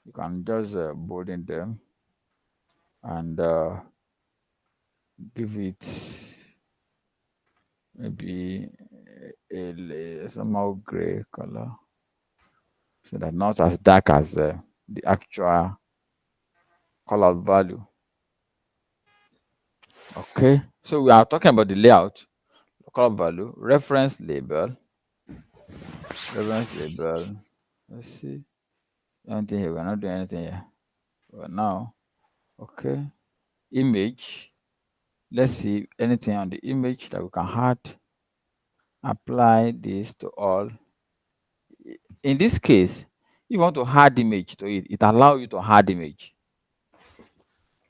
Speaker 1: You can just bolden them and give it maybe a somehow gray color, so that not as dark as the actual color value. Okay, so we are talking about the layout, color value, reference label. Let's see. Anything here? We're not doing anything here. But now, okay. Image. Let's see anything on the image that we can add. Apply this to all. In this case, if you want to add image to it, it allows you to add image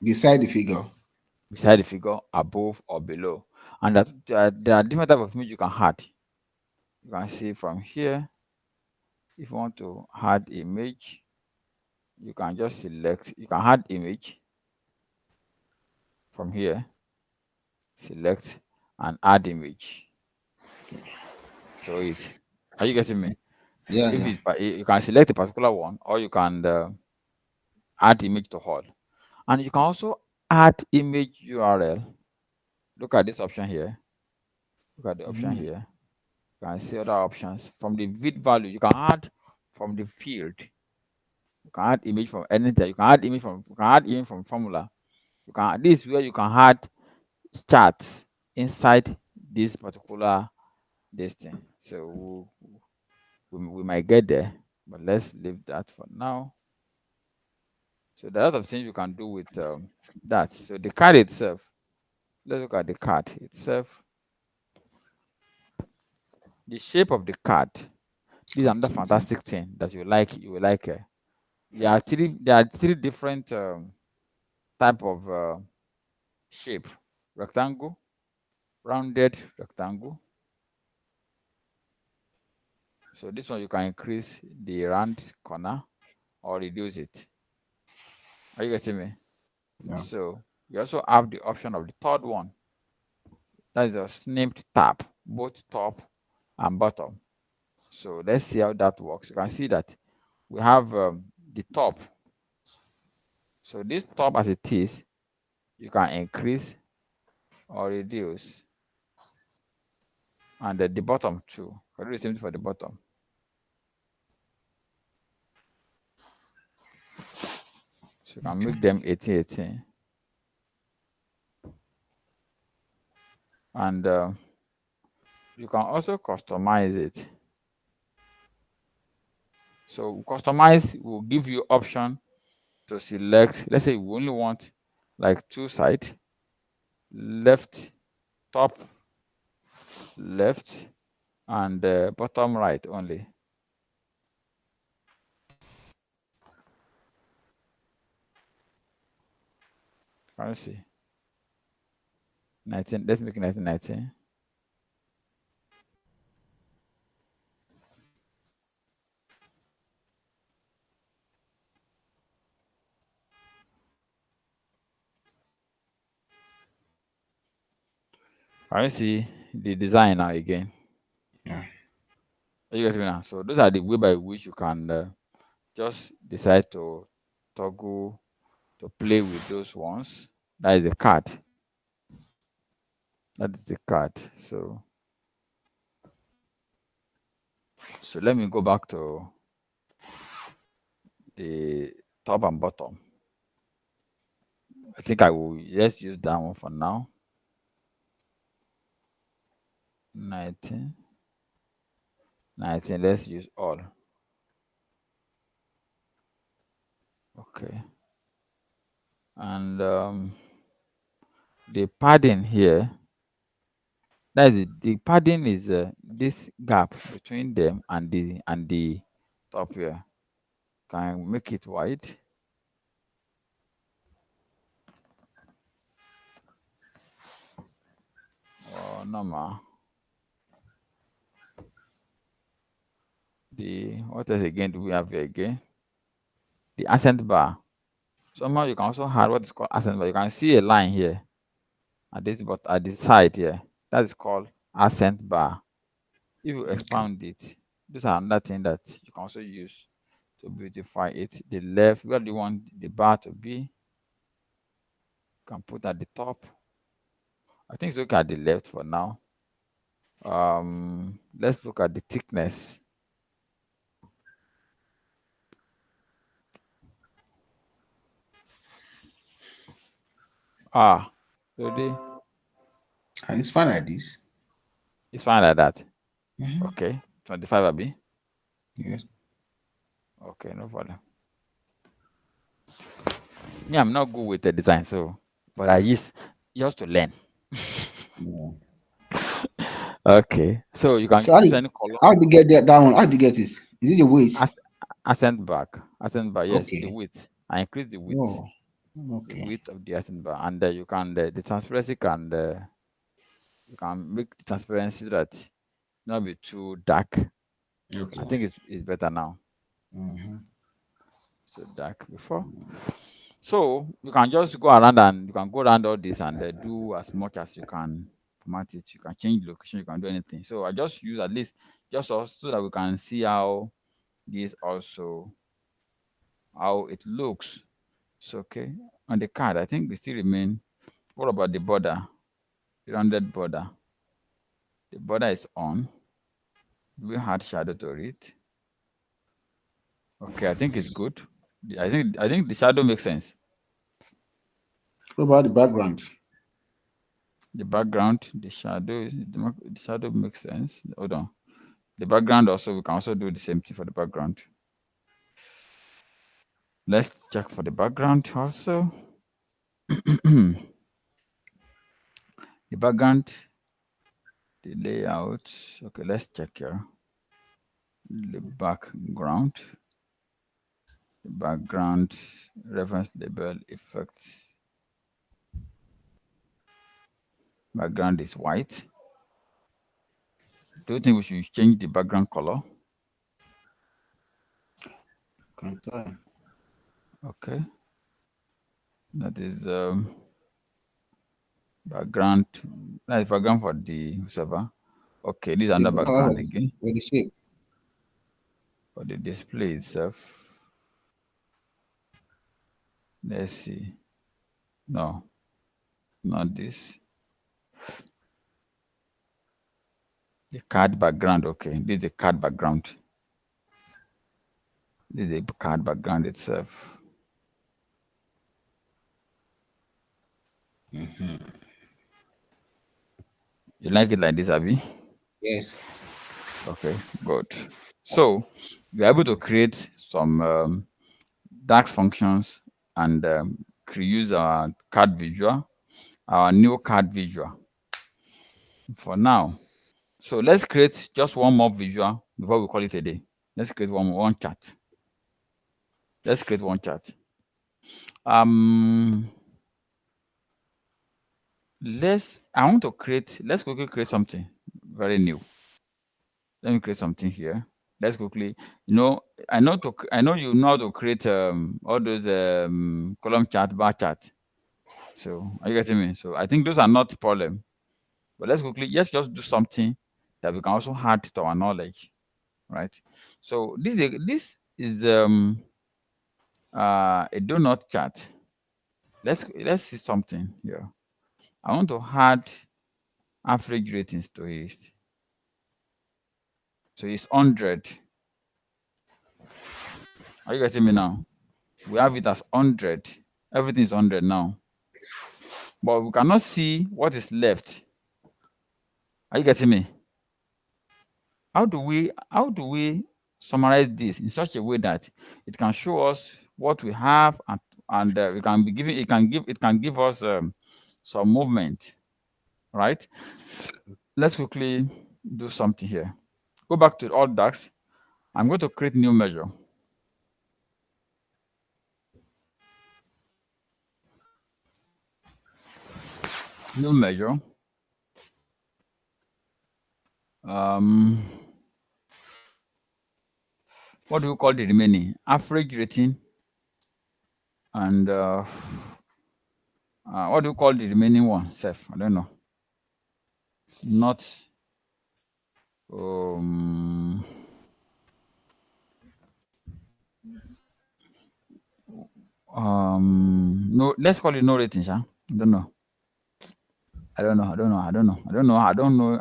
Speaker 2: Beside the figure.
Speaker 1: beside the figure, above or below. And that there are different types of image you can add. You can see from here. If you want to add image, you can just select. You can add image from here. Select and add image to it. Are you getting me?
Speaker 2: Yeah,
Speaker 1: If
Speaker 2: yeah.
Speaker 1: it's you can select a particular one, or you can add image to all, and you can also add image URL. Look at this option here. Look at the option here. You can see other options from the vid value. You can add from the field. You can add image from anything. You can add image from. You can add image from formula. You can. This is where you can add charts inside this particular this thing. So we might get there, but let's leave that for now. So there are a lot of things you can do with that. So the card itself, let's look at the card itself. The shape of the card. This is another fantastic thing that you like. You will like. There are three different type of shape: rectangle, rounded rectangle. So this one you can increase the round corner or reduce it. Are you getting me?
Speaker 2: Yeah.
Speaker 1: So you also have the option of the third one. That is a snipped tab, both top and bottom. So let's see how that works. You can see that we have the top. So this top as it is, you can increase or reduce. And the bottom too. You can do the same thing for the bottom. So you can make them 1818. And you can also customize it. So customize will give you option to select. Let's say we only want like two sides, left, top, left, and bottom right only. Can you see? 19. Let's make it 1919. Can you see the design now again?
Speaker 2: Yeah.
Speaker 1: Are you getting me now? So those are the way by which you can just decide to toggle to play with those ones. That is the card. That is the card. So let me go back to the top and bottom. I think I will just use that one for now. 19. Let's use all. Okay. And the padding here, that is the padding is this gap between them and the top here. Can I make it wide? Or normal? The what else again do we have here again? The accent bar. Somehow you can also add what is called accent bar. You can see a line here at this, but at the side here, that is called accent bar. If you
Speaker 2: Okay.
Speaker 1: expand it, these are another thing that you can also use to beautify it. The left, where do you want the bar to be? You can put at the top. I think it's okay at the left for now. Let's look at the thickness. Ah, really?
Speaker 2: And it's fine like this.
Speaker 1: It's fine like that. Okay, 25 Abi.
Speaker 2: Yes.
Speaker 1: Okay, no problem. Me, I'm not good with the design, so but I use just to learn.
Speaker 2: Yeah.
Speaker 1: Okay, so you can
Speaker 2: So
Speaker 1: choose any color.
Speaker 2: how do you get that one? How do you get it? Is it the weight?
Speaker 1: Accent bar, yes, the
Speaker 2: Okay.
Speaker 1: width. I increase
Speaker 2: Oh,
Speaker 1: the
Speaker 2: okay.
Speaker 1: width of the accent bar, and you can the transparency can you can make the transparency so that not be too dark. I
Speaker 2: Okay.
Speaker 1: think it's better now.
Speaker 2: Mm-hmm.
Speaker 1: So dark before. So you can just go around and you can go around all this and do as much as you can format it. You can change the location. You can do anything. So I just use at least just so that we can see how this also how it looks. So okay, on the card, I think we still remain. What about the border? The rounded border. The border is on. We add shadow to it. Okay, I think it's good. I think the shadow makes sense.
Speaker 2: What about the background?
Speaker 1: The background, the shadow makes sense. Hold on. The background also we can also do the same thing for the background. Let's check for the background also. The background, the layout. Okay, let's check here. The background, reference label, effects. Background is white. Do you think we should change the background color?
Speaker 2: Can try.
Speaker 1: Okay, that is background. That is background for the server. Okay, this is
Speaker 2: The
Speaker 1: another
Speaker 2: background
Speaker 1: background again
Speaker 2: with the shape.
Speaker 1: for the display itself. Let's see. No, not this. The card background. Okay, this is the card background. This is the card background itself. You like it like this, Abby?
Speaker 2: Yes.
Speaker 1: Okay, good. So we're able to create some DAX functions and use our card visual, our new card visual for now. So let's create just one more visual before we call it a day. Let's create one chart. Let's create one chart. Um, let's quickly create something very new. Let me create something here. Let's quickly, I know you know how to create all those column chart, bar chart. So are you getting me? So I think those are not problem. But let's just do something that we can also add to our knowledge, right? So this is a donut chart. Let's see something here. I want to add average ratings to it. So it's 100. Are you getting me now? We have it as 100. Everything is 100 now. But we cannot see what is left. Are you getting me? How do we summarize this in such a way that it can show us what we have, and we can be giving it can give us some movement, right? Let's quickly do something here. Go back to all DAX. I'm going to create new measure. New measure. What do you call the remaining? Average rating. And what do you call the remaining one? Self, I don't know. Not no, let's call it no rating, huh? I don't know. I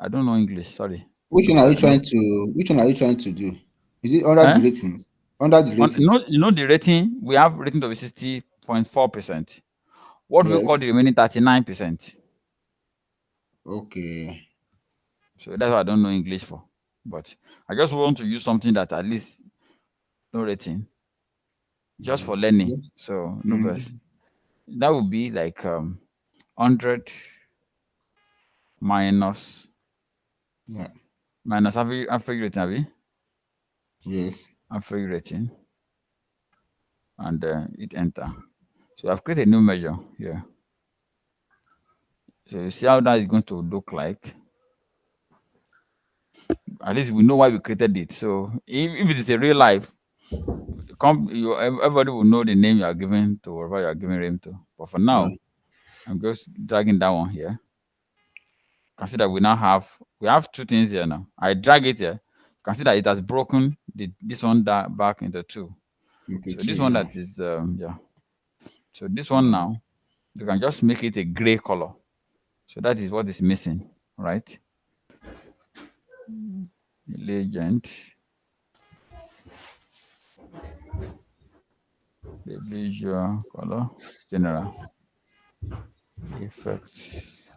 Speaker 1: don't know English. Sorry.
Speaker 2: Which one are you
Speaker 1: I know.
Speaker 2: trying to? Which one are you trying to do? Is it under
Speaker 1: Eh?
Speaker 2: the ratings? Under the ratings.
Speaker 1: You know the rating. We have rating to be 60.4%. What do we call
Speaker 2: Yes.
Speaker 1: the remaining 39%?
Speaker 2: Okay.
Speaker 1: So that's what I don't know English for. But I just want to use something that at least no rating, just for learning.
Speaker 2: Yes.
Speaker 1: So no verse. That would be like 100 minus
Speaker 2: Yeah.
Speaker 1: average rating, abi?
Speaker 2: Yes.
Speaker 1: Average rating, and hit enter. So I've created a new measure here. So you see how that is going to look like. At least we know why we created it. So if it is a real life, everybody will know the name you are giving to whatever you are giving name to. But for
Speaker 2: Yeah.
Speaker 1: now, I'm just dragging that one here. Consider we have two things here now. I drag it here. Consider it has broken this one back into two.
Speaker 2: Okay.
Speaker 1: So
Speaker 2: Two.
Speaker 1: this one
Speaker 2: Yeah.
Speaker 1: that is yeah. So this one now, you can just make it a gray color. So that is what is missing, right? Legend, the visual color, general effects,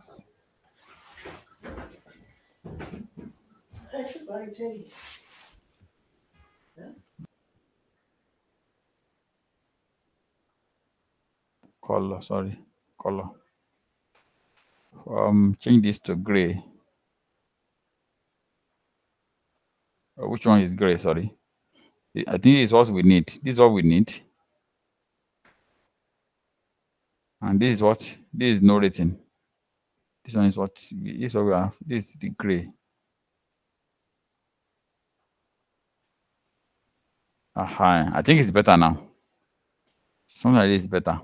Speaker 1: color. Sorry, color. Change this to gray. Which one is gray? Sorry, I think this is what we need. This is what we need, and this is no rating. This one is what we have. This is the gray. Aha, I think it's better now. Something like this is better.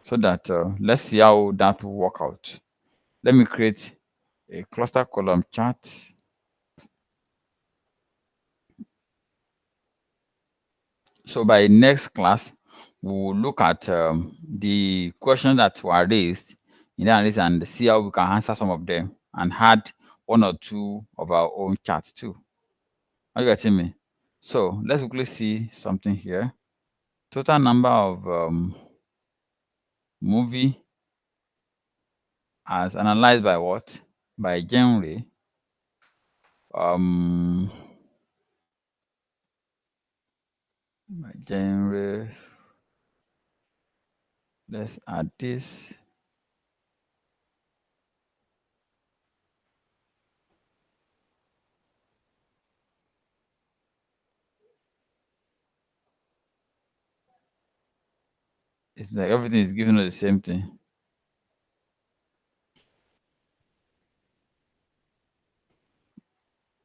Speaker 1: So that let's see how that will work out. Let me create a cluster column chart. So by next class, we will look at the questions that were raised in the analysis and see how we can answer some of them and add one or two of our own charts too. Are you getting me? So let's quickly see something here. Total number of movie as analyzed by what? By genre. By genre. Let's add this. It's like everything is giving us the same thing.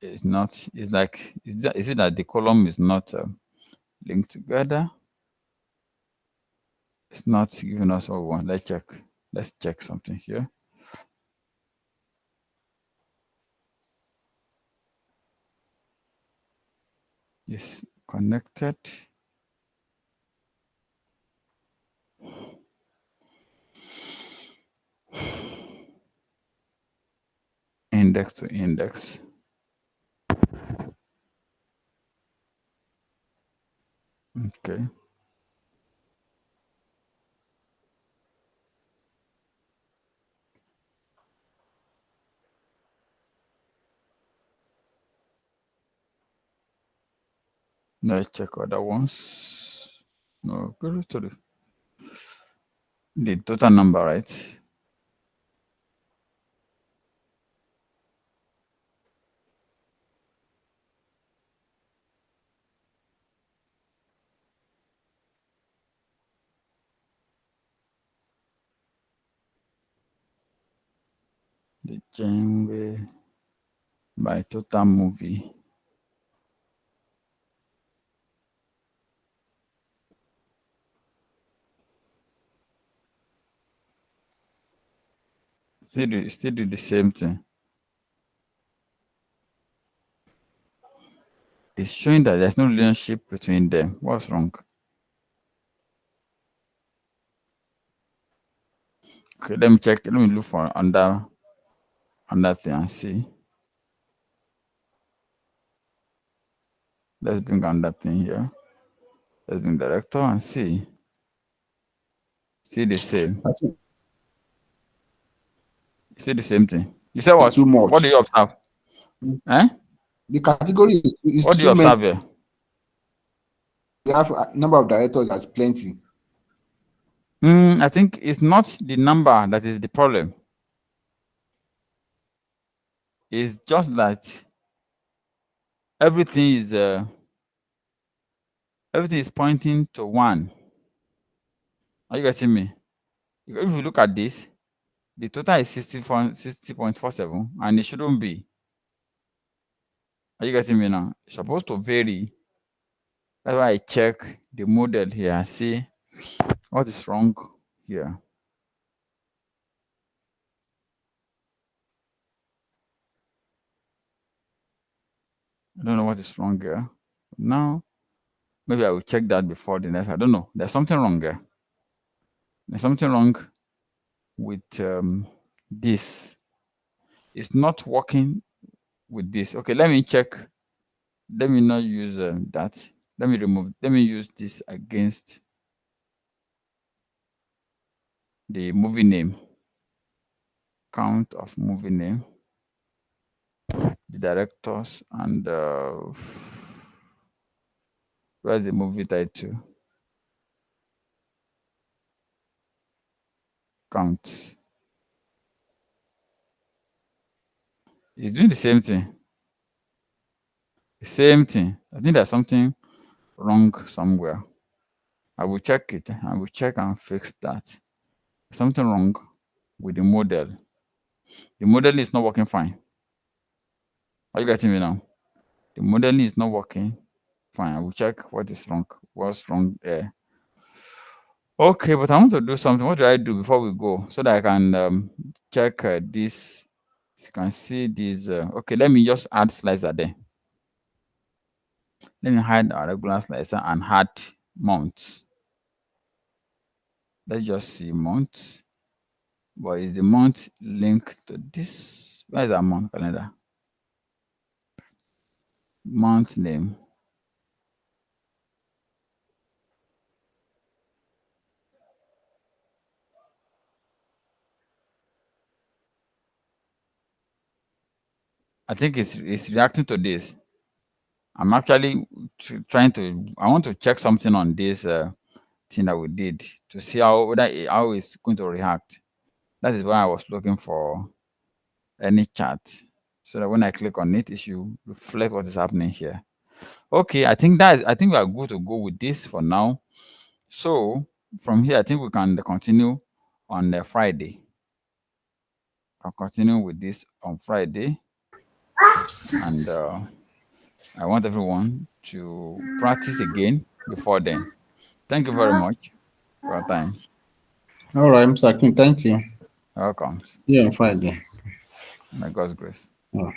Speaker 1: It's not. It's like is it that the column is not linked together? It's not giving us what we want. Let's check. Let's check something here. Is connected. Index to index. Okay. Let's check other ones. No, go to the total number, right? The genre by total movie. Still do the same thing. It's showing that there's no relationship between them. What's wrong? Okay, let me check. Let me look for under thing and see. Let's bring another thing here. Let's bring director and see. See the same.
Speaker 2: I think
Speaker 1: See the same thing. You said
Speaker 2: it's
Speaker 1: what?
Speaker 2: too
Speaker 1: What do
Speaker 2: much.
Speaker 1: you observe? Eh?
Speaker 2: The category is
Speaker 1: What do you
Speaker 2: too many.
Speaker 1: observe here?
Speaker 2: We have a number of directors that's plenty.
Speaker 1: I think it's not the number that is the problem. It's just that everything is pointing to one. Are you getting me? If you look at this, the total is 60.47, and it shouldn't be. Are you getting me now? It's supposed to vary. That's why I check the model here, see what is wrong here. I don't know what is wrong here. Now, maybe I will check that before the next. I don't know. There's something wrong here. There's something wrong with this. It's not working with this. Okay, let me check. Let me not use that. Let me use this against the movie name. Count of movie name, the directors, and where's the movie title? Count. It's doing the same thing. The same thing. I think there's something wrong somewhere. I will check it. I will check and fix that. Something wrong with the model. The modeling is not working fine. Are you getting me now? The modeling is not working fine. I will check what is wrong. What's wrong there? Okay, but I want to do something. What do I do before we go so that I can check this? You can see this. Okay, let me just add slicer there. Let me hide our regular slicer and add mount. Let's just see mount. But is the mount linked to this? Where is our mount calendar? Mount name. I think it's reacting to this. I'm actually trying to. I want to check something on this thing that we did to see how it's going to react. That is why I was looking for any chart, so that when I click on it, it should reflect what is happening here. Okay, I think we are good to go with this for now. So from here, I think we can continue on Friday. I'll continue with this on Friday, and I want everyone to practice again before then. Thank you very much for your time.
Speaker 2: All right, Mr. Akin, thank you.
Speaker 1: You're welcome.
Speaker 2: See you on Friday.
Speaker 1: By God's grace.
Speaker 2: All right.